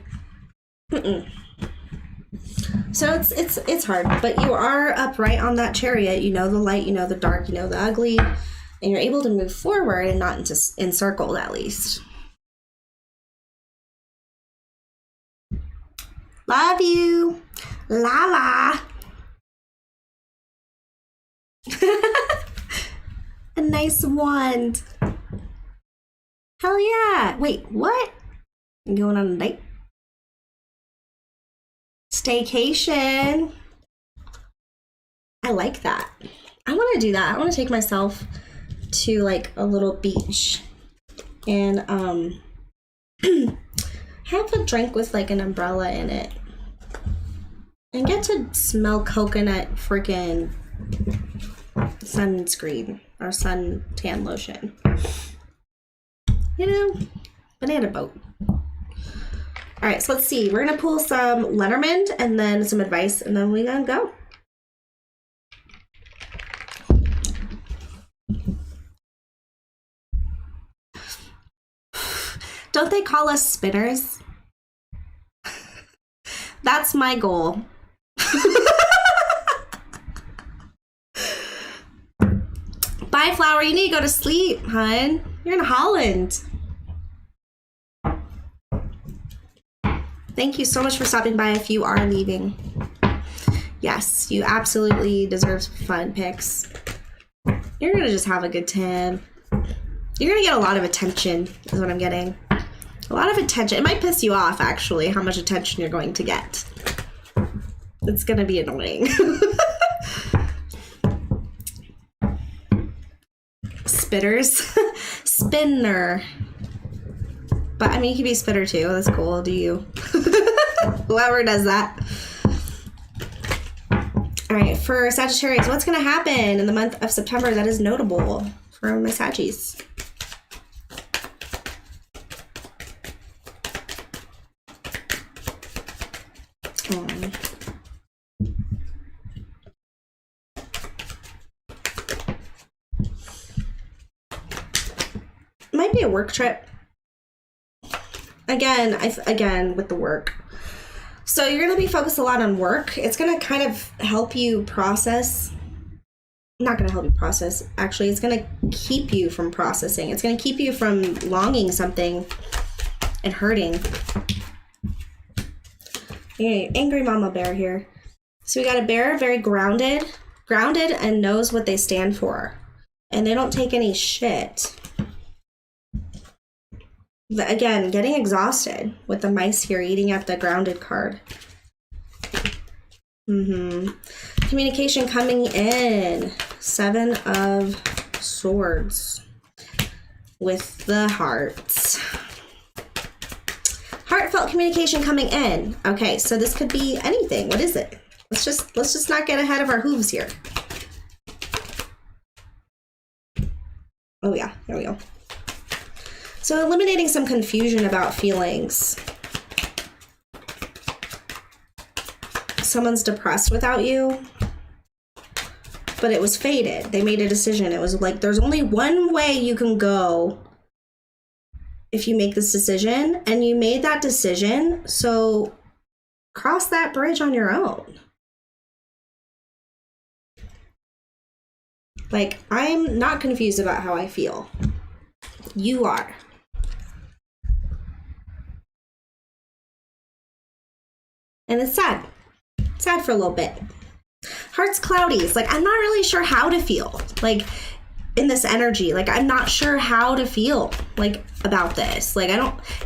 So it's hard, but you are upright on that chariot. You know the light, you know the dark, you know the ugly, and you're able to move forward and not encircled at least. Love you. Lala. A nice wand. Hell yeah. Wait, what? You going on a date? Staycation. I like that. I want to do that. I want to take myself to like a little beach and have a drink with like an umbrella in it and get to smell coconut freaking sunscreen or suntan lotion. You know, banana boat. All right, so let's see. We're going to pull some Lenormand and then some advice, and then we're going to go. Don't they call us spinners? That's my goal. Bye, Flower. You need to go to sleep, hun. You're in Holland. Thank you so much for stopping by if you are leaving. Yes, you absolutely deserve some fun pics. You're You're going to just have a good time. You're going to get a lot of attention, is what I'm getting. A lot of attention. It might piss you off, actually, how much attention you're going to get. It's going to be annoying. Spitters. Spinner. But, I mean, you could be a spitter, too. That's cool. Do you? Whoever does that. All right, for Sagittarius, what's going to happen in the month of September that is notable for my Saggies? Might be a work trip. Again, with the work. So you're going to be focused a lot on work. It's going to kind of help you process. Not going to help you process. Actually, it's going to keep you from processing. It's going to keep you from longing something and hurting. Okay, angry mama bear here. So we got a bear, very grounded and knows what they stand for. And they don't take any shit. Again, getting exhausted with the mice here eating up the grounded card. Communication coming in. 7 of Swords with the hearts. Heartfelt communication coming in. Okay, so this could be anything. What is it? Let's just not get ahead of our hooves here. Oh yeah, there we go. So eliminating some confusion about feelings. Someone's depressed without you, but it was fated. They made a decision. It was like, there's only one way you can go if you make this decision, and you made that decision, so cross that bridge on your own. Like, I'm not confused about how I feel. You are. And it's sad. Sad for a little bit. Heart's cloudy. It's like, I'm not really sure how to feel. Like, in this energy. Like, I'm not sure how to feel, like, about this. Like,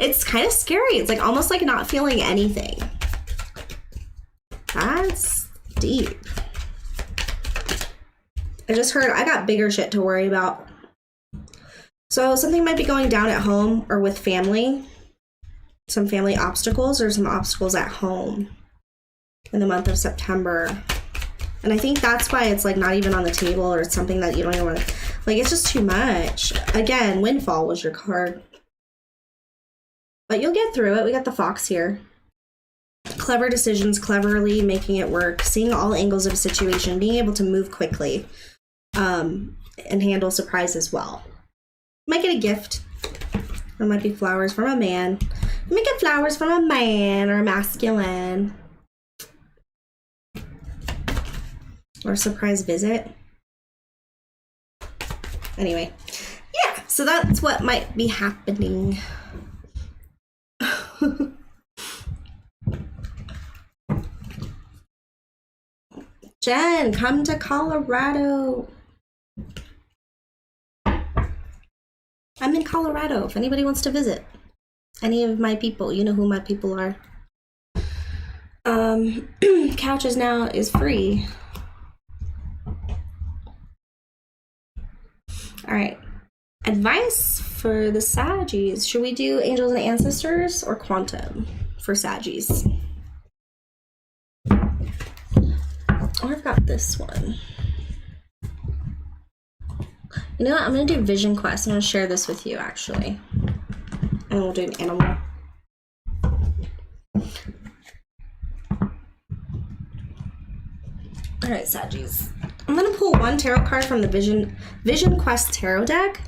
it's kind of scary. It's like almost like not feeling anything. That's deep. I just heard I got bigger shit to worry about. So something might be going down at home or with family. Some family obstacles or some obstacles at home in the month of September. And I think that's why it's like not even on the table, or it's something that you don't even want to, like, it's just too much. Again, Windfall was your card. But you'll get through it. We got the Fox here. Clever decisions, cleverly making it work, seeing all angles of a situation, being able to move quickly, and handle surprises well. Might get a gift. There might be flowers from a man. You might get flowers from a man or a masculine. Or a surprise visit. Anyway. Yeah, so that's what might be happening. Jen, come to Colorado. I'm in Colorado if anybody wants to visit. Any of my people, you know who my people are. Couches now is free. All right. Advice for the Saggies. Should we do Angels and Ancestors or Quantum for Saggies? Oh, I've got this one. You know what? I'm going to do Vision Quest. I'm going to share this with you, actually. And we'll do an animal. All right, Saggies. I'm going to pull one tarot card from the Vision Quest tarot deck.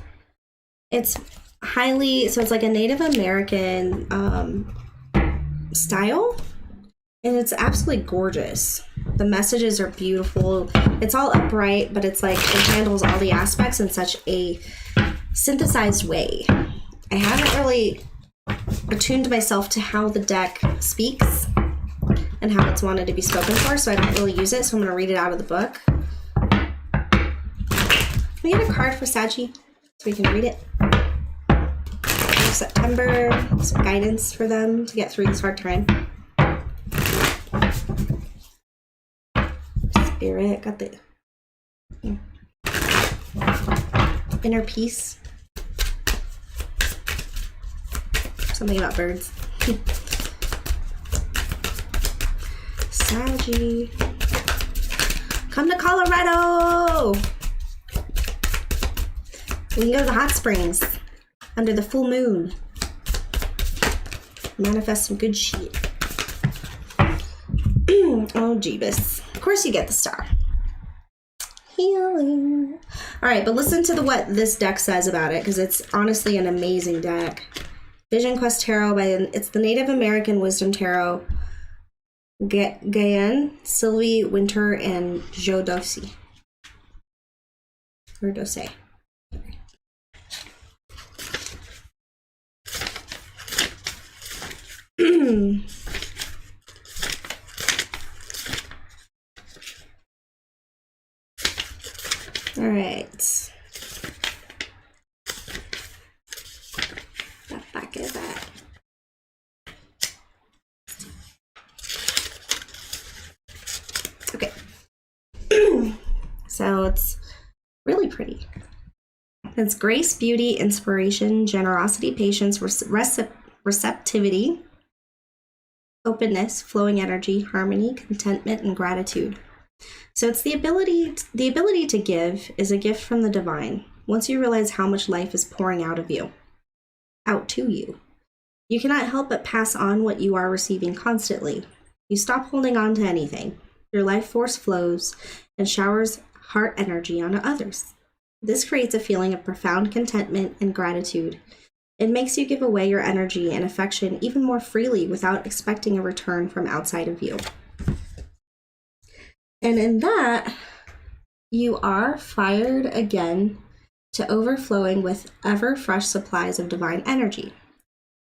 It's it's like a Native American style. And it's absolutely gorgeous. The messages are beautiful. It's all upright, but it's like it handles all the aspects in such a synthesized way. I haven't really attuned myself to how the deck speaks and how it's wanted to be spoken for, so I don't really use it, so I'm going to read it out of the book. we get a card for Saggy so we can read it. September, some guidance for them to get through this hard time. Spirit, got the inner peace. Something about birds. Saggy. Come to Colorado! We can go to the hot springs under the full moon. Manifest some good shit. Oh, Jeebus. Of course you get the star. Healing. All right, but listen to what this deck says about it, because it's honestly an amazing deck. Vision Quest Tarot it's the Native American Wisdom Tarot. Gayen, Sylvie Winter, and Joe Dosey. Or Dosey. All right. That back of that. Okay. So it's really pretty. It's grace, beauty, inspiration, generosity, patience, receptivity, openness, flowing energy, harmony, contentment, and gratitude. So it's the ability to give is a gift from the divine. Once you realize how much life is pouring out to you, you cannot help but pass on what you are receiving constantly. You stop holding on to anything. Your life force flows and showers heart energy onto others. This creates a feeling of profound contentment and gratitude. It makes you give away your energy and affection even more freely without expecting a return from outside of you. And in that, you are fired again to overflowing with ever fresh supplies of divine energy.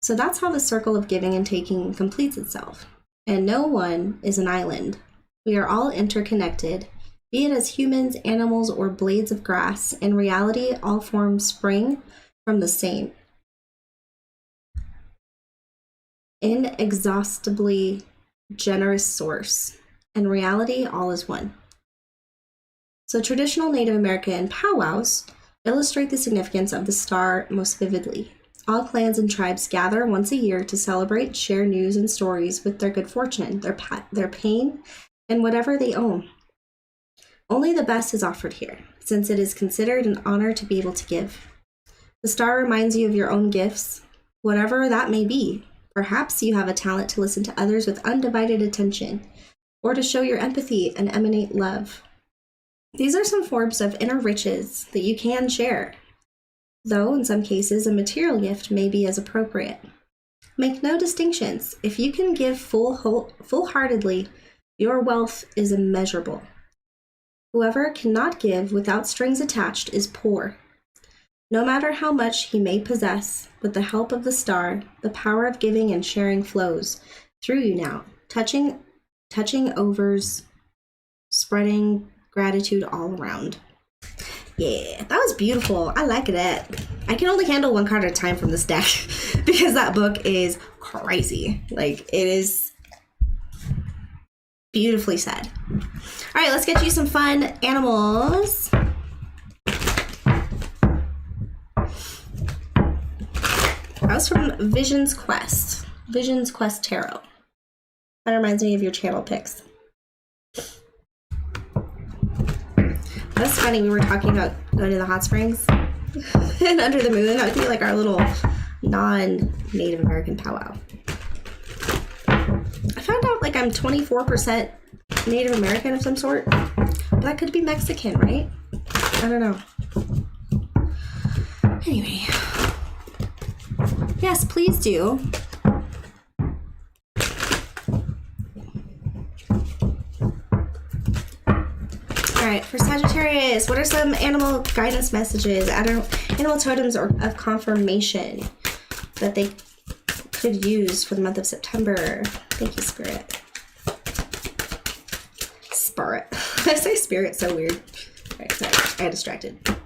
So that's how the circle of giving and taking completes itself. And no one is an island. We are all interconnected, be it as humans, animals, or blades of grass. In reality, all forms spring from the same inexhaustibly generous source. In reality, all is one. So traditional Native American powwows illustrate the significance of the star most vividly. All clans and tribes gather once a year to celebrate, share news and stories with their good fortune, their pain, and whatever they own. Only the best is offered here, since it is considered an honor to be able to give. The star reminds you of your own gifts, whatever that may be. Perhaps you have a talent to listen to others with undivided attention, or to show your empathy and emanate love. These are some forms of inner riches that you can share, though in some cases a material gift may be as appropriate. Make no distinctions. If you can give full-heartedly, your wealth is immeasurable. Whoever cannot give without strings attached is poor. No matter how much he may possess, with the help of the star, the power of giving and sharing flows through you now, touching overs, spreading gratitude all around. Yeah, that was beautiful. I like that. I can only handle one card at a time from this deck because that book is crazy. Like, it is beautifully said. All right, let's get you some fun animals. That was from Vision's Quest Tarot. That reminds me of your channel picks. That's funny, we were talking about going to the hot springs and under the moon. That would be like our little non-Native American powwow. I found out like I'm 24% Native American of some sort, but that could be Mexican, right? I don't know. Anyway, yes, please do. All right, for Sagittarius, what are some animal guidance messages, animal totems or of confirmation that they could use for the month of September? Thank you, Spirit. Spirit. I say spirit so weird. All right, sorry, I got distracted.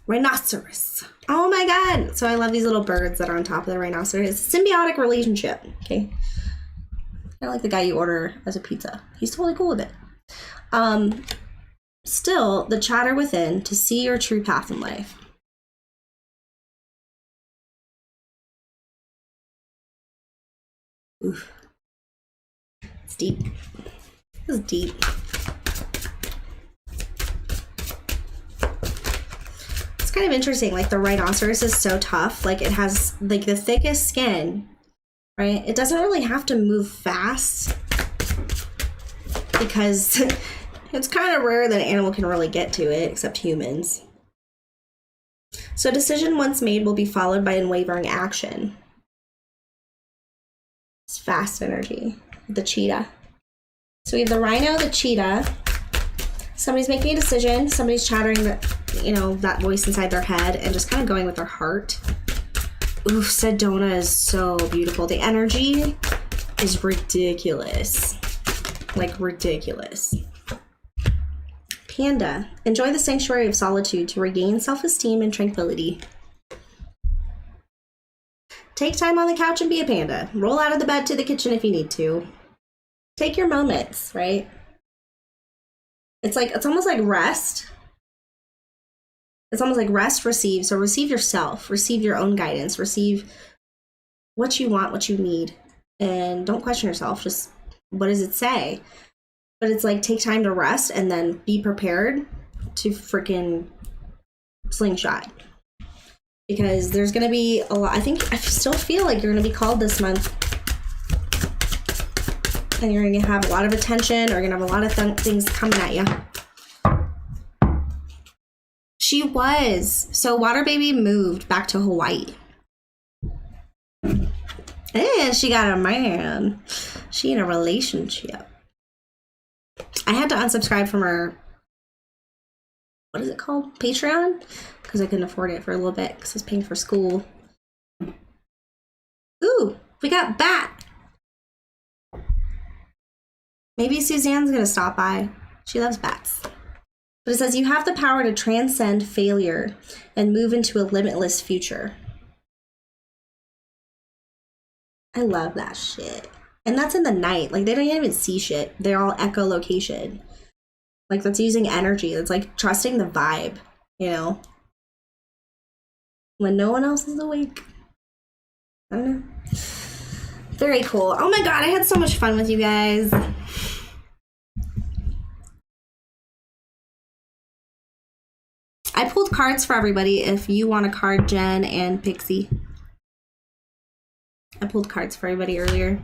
Rhinoceros. Oh my god. So I love these little birds that are on top of the rhinoceros. Symbiotic relationship. Okay. Kind of like the guy you order as a pizza. He's totally cool with it. Still, the chatter within to see your true path in life. Oof. It's deep. This is deep. It's kind of interesting. Like the rhinoceros is so tough. Like it has like the thickest skin, right? It doesn't really have to move fast because it's kind of rare that an animal can really get to it, except humans. So a decision once made will be followed by unwavering action. It's fast energy. The cheetah. So we have the rhino, the cheetah. Somebody's making a decision. Somebody's chattering that, you know, that voice inside their head and just kind of going with their heart. Ooh, Sedona is so beautiful. The energy is ridiculous. Like ridiculous. Panda. Enjoy the sanctuary of solitude to regain self-esteem and tranquility. Take time on the couch and be a panda. Roll out of the bed to the kitchen if you need to. Take your moments, right? It's almost like rest. It's almost like rest, receive. So receive yourself, receive your own guidance, receive what you want, what you need. And don't question yourself. Just what does it say? But it's like take time to rest and then be prepared to freaking slingshot. Because there's going to be a lot. I still feel like you're going to be called this month. And you're going to have a lot of attention, or you're going to have a lot of things coming at you. She was. So Waterbaby moved back to Hawaii. And she got a man. She in a relationship. I had to unsubscribe from her, what is it called? Patreon? Because I couldn't afford it for a little bit because I was paying for school. Ooh, we got Bat. Maybe Suzanne's going to stop by. She loves bats. But it says you have the power to transcend failure and move into a limitless future. I love that shit. And that's in the night. Like, they don't even see shit. They're all echolocation. Like, that's using energy. It's like trusting the vibe, you know? When no one else is awake. I don't know. Very cool. Oh my god, I had so much fun with you guys. I pulled cards for everybody if you want a card, Jen and Pixie. I pulled cards for everybody earlier.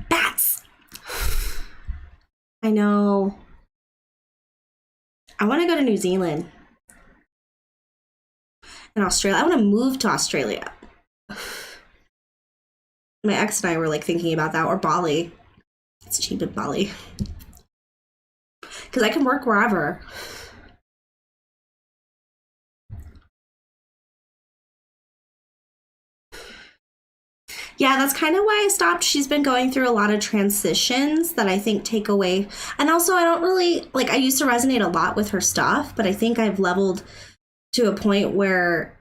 Bats! I know. I want to go to New Zealand. And Australia. I want to move to Australia. My ex and I were like thinking about that, or Bali. It's cheap in Bali. Because I can work wherever. Yeah, that's kind of why I stopped. She's been going through a lot of transitions that I think take away. And also, I don't really, like, I used to resonate a lot with her stuff, but I think I've leveled to a point where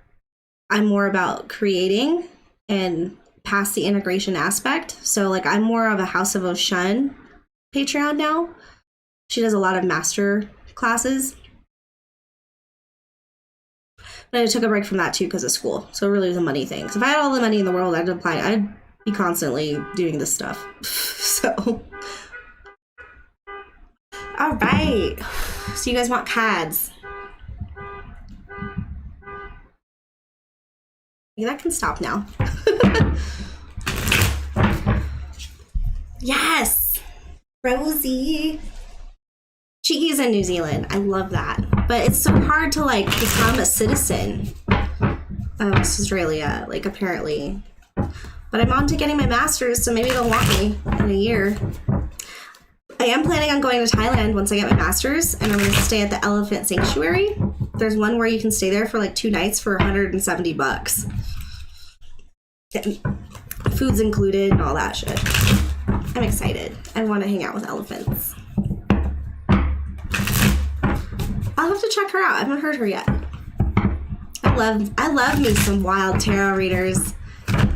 I'm more about creating and past the integration aspect. So, like, I'm more of a House of Oshun Patreon now. She does a lot of master classes. But I took a break from that too because of school. So it really was a money thing. So if I had all the money in the world, I'd be constantly doing this stuff. So. All right. So you guys want CADs. Yeah, that can stop now. Yes. Rosie. Cheeky's in New Zealand. I love that. But it's so hard to, like, become a citizen of Australia, like, apparently. But I'm on to getting my master's, so maybe they'll want me in a year. I am planning on going to Thailand once I get my master's, and I'm going to stay at the Elephant Sanctuary. There's one where you can stay there for, like, 2 nights for $170. And food's included and all that shit. I'm excited. I want to hang out with elephants. I'll have to check her out. I haven't heard her yet. I love me some wild tarot readers.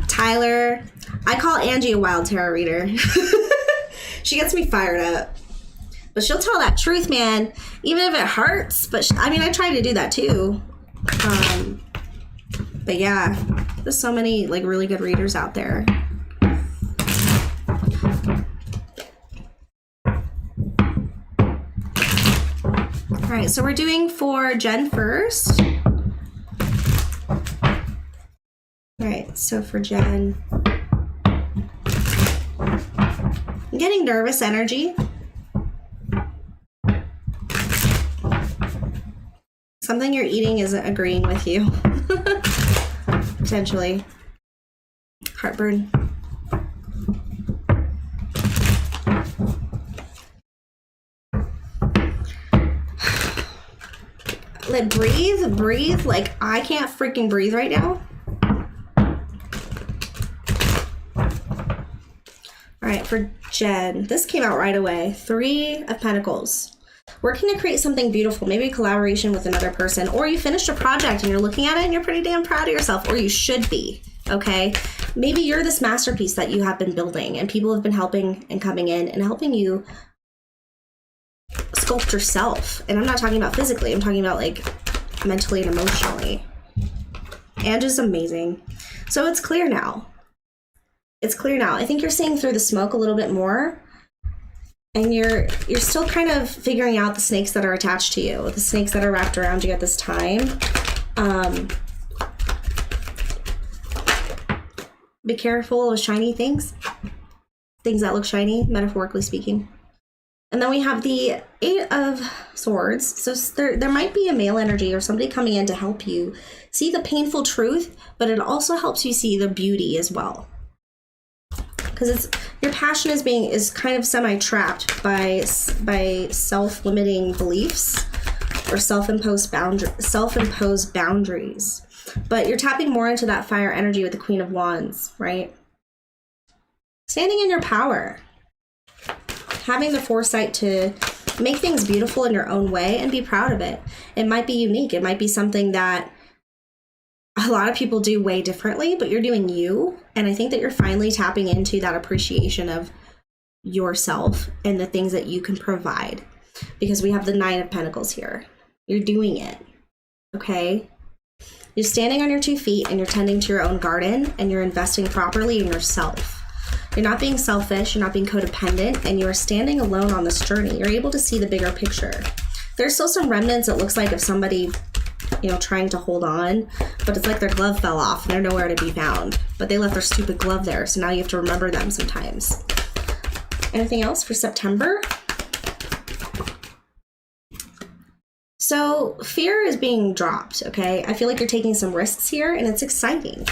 Tyler, I call Angie a wild tarot reader. She gets me fired up. But she'll tell that truth, man, even if it hurts. But I mean, I try to do that too. But yeah, there's so many like really good readers out there. All right, so we're doing for Jen first. All right, so for Jen, I'm getting nervous energy. Something you're eating isn't agreeing with you. Potentially. Heartburn. Like, breathe. Like, I can't freaking breathe right now. All right, for Jen, this came out right away. 3 of Pentacles. Working to create something beautiful, maybe a collaboration with another person, or you finished a project and you're looking at it and you're pretty damn proud of yourself, or you should be, okay? Maybe you're this masterpiece that you have been building and people have been helping and coming in and helping you sculpt yourself. And I'm not talking about physically, I'm talking about like mentally and emotionally. And just amazing. So it's clear now. It's clear now. I think you're seeing through the smoke a little bit more. And you're still kind of figuring out the snakes that are attached to you, the snakes that are wrapped around you at this time. Be careful of shiny things that look shiny, metaphorically speaking. And then we have the 8 of Swords. So there might be a male energy or somebody coming in to help you see the painful truth, but it also helps you see the beauty as well. Because your passion is kind of semi-trapped by self-limiting beliefs or self-imposed boundaries. But you're tapping more into that fire energy with the Queen of Wands, right? Standing in your power. Having the foresight to make things beautiful in your own way and be proud of it. It might be unique. It might be something that a lot of people do way differently, but you're doing you. And I think that you're finally tapping into that appreciation of yourself and the things that you can provide, because we have the 9 of Pentacles here. You're doing it. Okay. You're standing on your 2 feet and you're tending to your own garden and you're investing properly in yourself. You're not being selfish. You're not being codependent, and you are standing alone on this journey. You're able to see the bigger picture. There's still some remnants, it looks like, of somebody, you know, trying to hold on, but it's like their glove fell off and they're nowhere to be found, but they left their stupid glove there, so now you have to remember them sometimes. Anything else for September? So fear is being dropped, okay? I feel like you're taking some risks here, and it's exciting.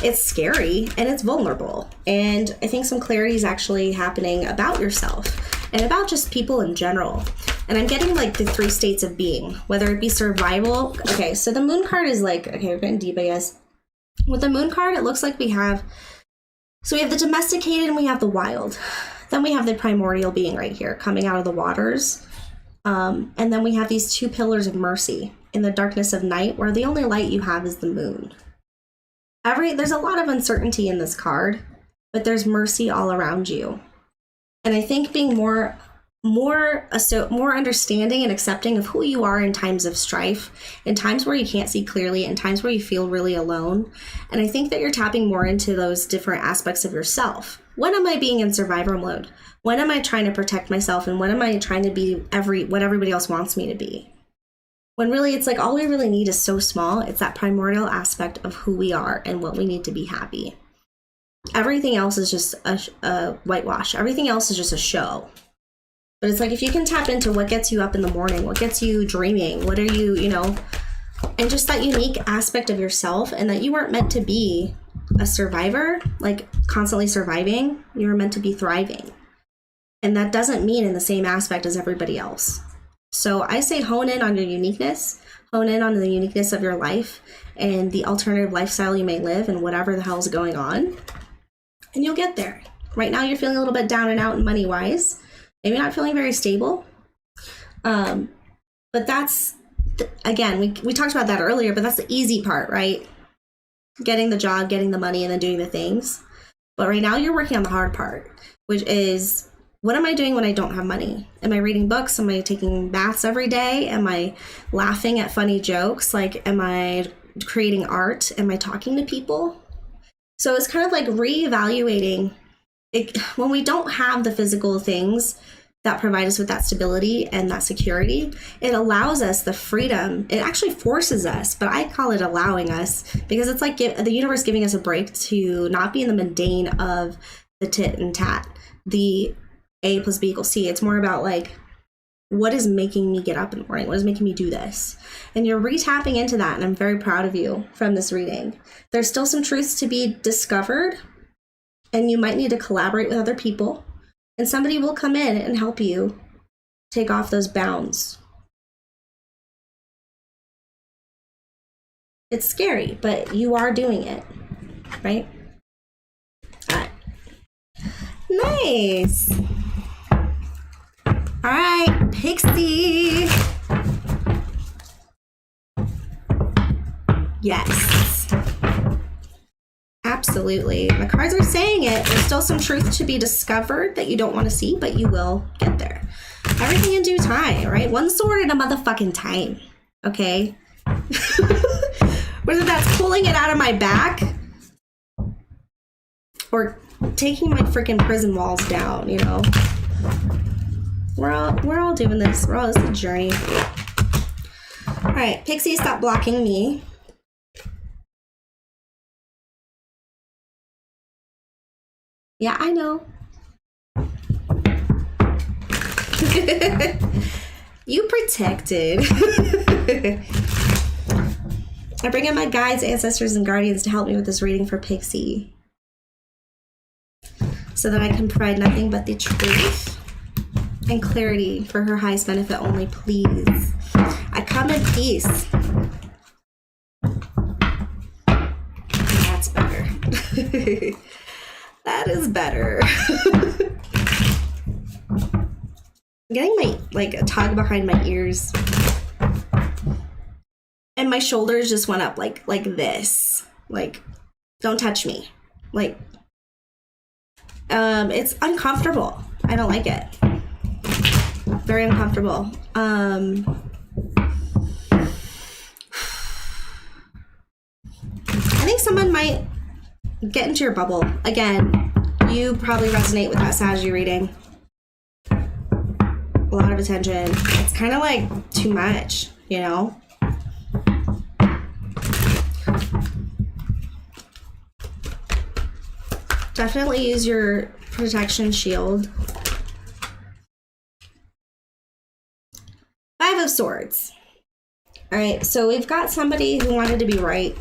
It's scary and it's vulnerable, and I think some clarity is actually happening about yourself and about just people in general. And I'm getting like the 3 states of being, whether it be survival. Okay, so the Moon card is like, okay, we're getting deep, I guess. With the Moon card, it looks like we have the domesticated and we have the wild. Then we have the primordial being right here coming out of the waters. And then we have these 2 pillars of mercy in the darkness of night, where the only light you have is the moon. There's a lot of uncertainty in this card, but there's mercy all around you. And I think being more understanding and accepting of who you are in times of strife, in times where you can't see clearly, in times where you feel really alone. And I think that you're tapping more into those different aspects of yourself. When am I being in survivor mode? When am I trying to protect myself? And when am I trying to be what everybody else wants me to be? When really it's like all we really need is so small. It's that primordial aspect of who we are and what we need to be happy. Everything else is just a whitewash. Everything else is just a show. But it's like, if you can tap into what gets you up in the morning, what gets you dreaming, what are you, and just that unique aspect of yourself, and that you weren't meant to be a survivor, like constantly surviving. You were meant to be thriving. And that doesn't mean in the same aspect as everybody else. So I say hone in on your uniqueness, hone in on the uniqueness of your life and the alternative lifestyle you may live and whatever the hell's going on. And you'll get there. Right now you're feeling a little bit down and out money-wise. Maybe not feeling very stable. But that's again, we talked about that earlier, but that's the easy part, right? Getting the job, getting the money, and then doing the things. But right now you're working on the hard part, which is, what am I doing when I don't have money? Am I reading books? Am I taking baths every day? Am I laughing at funny jokes? Like, am I creating art? Am I talking to people? So it's kind of like reevaluating it. When we don't have the physical things that provide us with that stability and that security, it allows us the freedom. It actually forces us, but I call it allowing us, because it's like the universe giving us a break to not be in the mundane of the tit and tat, the A plus B equals C. It's more about like, what is making me get up in the morning? What is making me do this? And you're re-tapping into that, and I'm very proud of you from this reading. There's still some truths to be discovered, and you might need to collaborate with other people. And somebody will come in and help you take off those bounds. It's scary, but you are doing it, right? All right. Nice. All right, Pixie. Yes. Absolutely. The cards are saying it. There's still some truth to be discovered that you don't want to see, but you will get there. Everything in due time, right? One sword at a motherfucking time. Okay? Whether that's pulling it out of my back or taking my freaking prison walls down, you know? We're all doing this. This is a journey. All right, Pixie, stop blocking me. Yeah, I know. You protected. I bring in my guides, ancestors, and guardians to help me with this reading for Pixie, so that I can provide nothing but the truth and clarity for her highest benefit only, please. I come in peace. That's better. That is better. I'm getting a tug behind my ears. And my shoulders just went up like this. Like, don't touch me. Like, it's uncomfortable. I don't like it. Very uncomfortable. I think someone might get into your bubble. Again, you probably resonate with that Saggy reading. A lot of attention. It's kind of like too much, you know? Definitely use your protection shield. Five of Swords. All right, so we've got somebody who wanted to be right.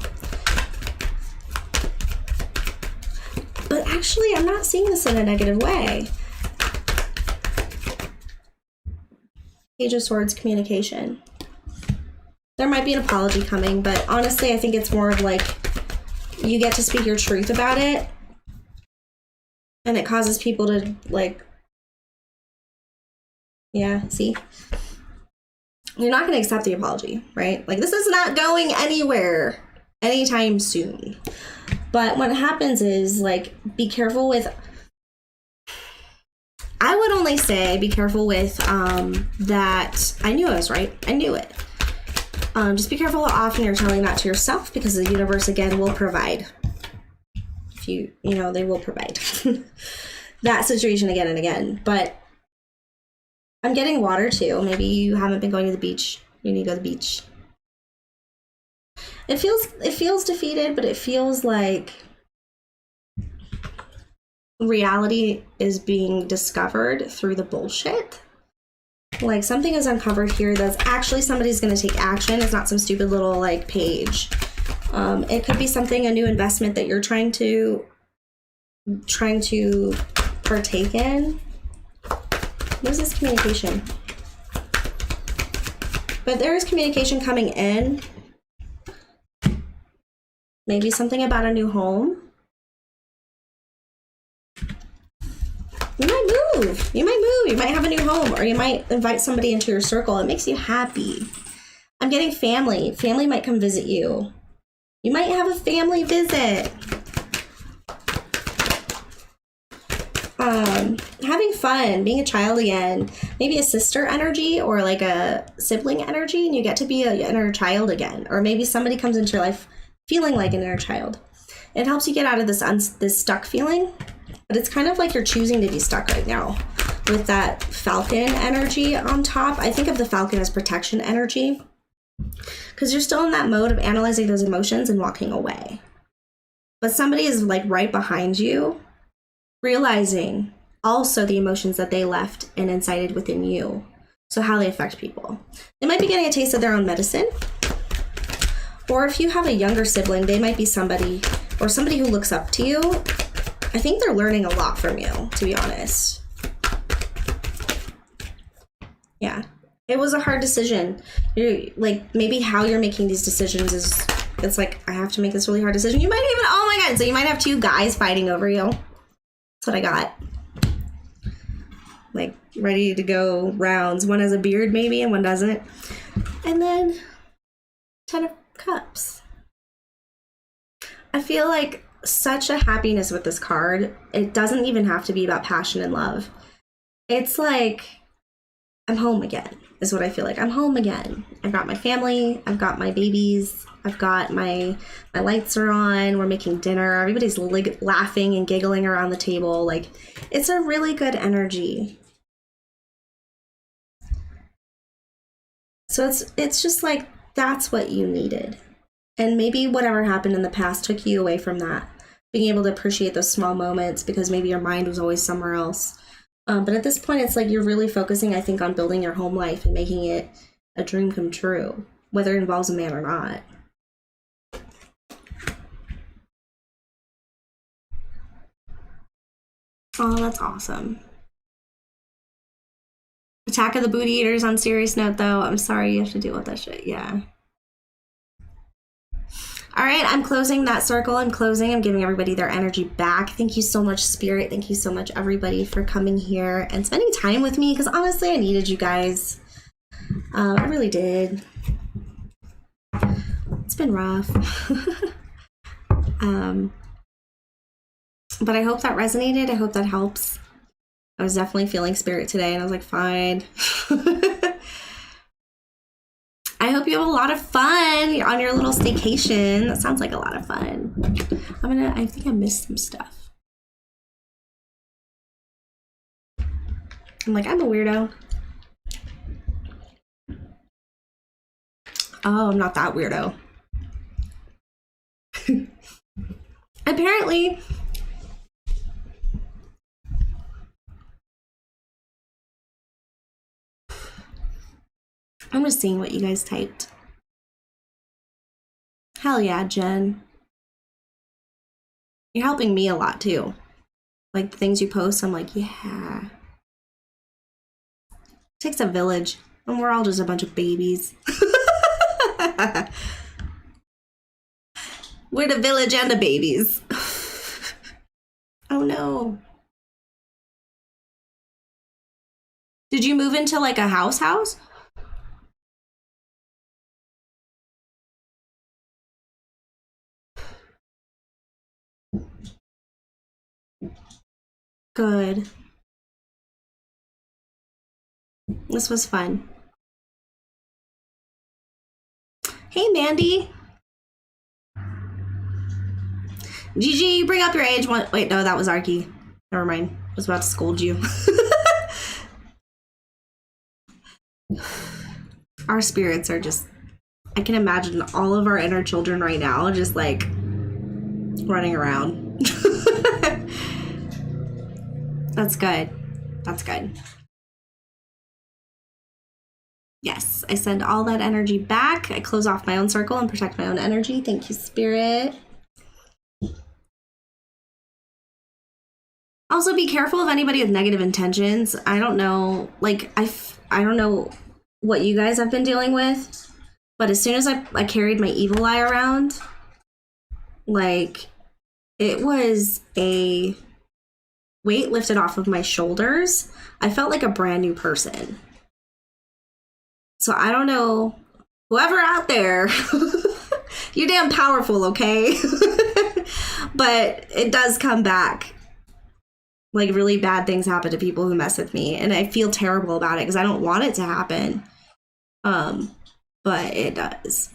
But actually, I'm not seeing this in a negative way. Page of Swords, communication. There might be an apology coming, but honestly, I think it's more of like, you get to speak your truth about it, and it causes people to like, yeah, see? You're not going to accept the apology, right? Like, this is not going anywhere anytime soon. But what happens is, like, be careful with, I would only say be careful with that, I knew I was right. I knew it. Just be careful how often you're telling that to yourself, because the universe, again, will provide. If you know, they will provide that situation again and again. But I'm getting water too. Maybe you haven't been going to the beach. You need to go to the beach. It feels defeated, but it feels like reality is being discovered through the bullshit. Like, something is uncovered here that's actually somebody's going to take action. It's not some stupid little like page. It could be something, a new investment that you're trying to partake in. What is this communication? But there is communication coming in. Maybe something about a new home. You might move. You might have a new home, or you might invite somebody into your circle. It makes you happy. I'm getting family. Family might come visit you. You might have a family visit. Having fun, being a child again. Maybe a sister energy or like a sibling energy, and you get to be an inner child again. Or maybe somebody comes into your life feeling like an inner child. It helps you get out of this stuck feeling, but it's kind of like you're choosing to be stuck right now with that falcon energy on top. I think of the falcon as protection energy because you're still in that mode of analyzing those emotions and walking away. But somebody is like right behind you, realizing also the emotions that they left and incited within you. So how they affect people. They might be getting a taste of their own medicine. Or if you have a younger sibling, they might be somebody or somebody who looks up to you. I think they're learning a lot from you, to be honest. Yeah. It was a hard decision. You're like, maybe how you're making these decisions is, it's like, I have to make this really hard decision. You might even, oh my God. So you might have two guys fighting over you. That's what I got. Like ready to go rounds. One has a beard maybe and one doesn't. And then 10 of Cups. I feel like such a happiness with this card. It doesn't even have to be about passion and love. It's like I'm home again is what I feel like. I'm home again. I've got my family. I've got my babies. I've got my lights are on. We're making dinner. Everybody's laughing and giggling around the table. Like it's a really good energy. So it's just like that's what you needed. And maybe whatever happened in the past took you away from that. Being able to appreciate those small moments because maybe your mind was always somewhere else. But at this point, it's like you're really focusing, I think, on building your home life and making it a dream come true, whether it involves a man or not. Oh, that's awesome. Attack of the Booty Eaters on serious note, though. I'm sorry you have to deal with that shit. Yeah. All right, I'm closing that circle. I'm giving everybody their energy back. Thank you so much, Spirit. Thank you so much, everybody, for coming here and spending time with me because honestly, I needed you guys. I really did. It's been rough. But I hope that resonated. I hope that helps. I was definitely feeling Spirit today, and I was like, fine. I hope you have a lot of fun on your little staycation. That sounds like a lot of fun. I think I missed some stuff. I'm like, I'm a weirdo. Oh, I'm not that weirdo. Apparently, I'm just seeing what you guys typed. Hell yeah, Jen. You're helping me a lot too. Like the things you post, I'm like, yeah. It takes a village, and we're all just a bunch of babies. We're the village and the babies. Oh no. Did you move into like a house? Good. This was fun. Hey, Mandy. Gigi, you bring up your age. Wait, no, that was Arky. Never mind. I was about to scold you. Our spirits are just... I can imagine all of our inner children right now just like running around. That's good. That's good. Yes, I send all that energy back. I close off my own circle and protect my own energy. Thank you, Spirit. Also, be careful of anybody with negative intentions. I don't know, like, I don't know what you guys have been dealing with, but as soon as I carried my evil eye around, like, it was a weight lifted off of my shoulders. I felt like a brand new person. So I don't know whoever out there, you're damn powerful, okay? But it does come back. Like, really bad things happen to people who mess with me, and I feel terrible about it because I don't want it to happen. But it does.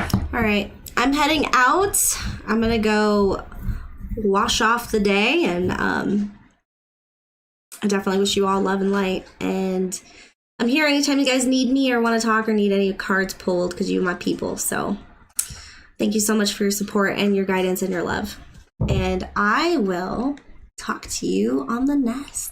All right, I'm heading out. I'm gonna go wash off the day, and I definitely wish you all love and light. And I'm here anytime you guys need me or want to talk or need any cards pulled, because you're my people. So thank you so much for your support and your guidance and your love. And I will talk to you on the next.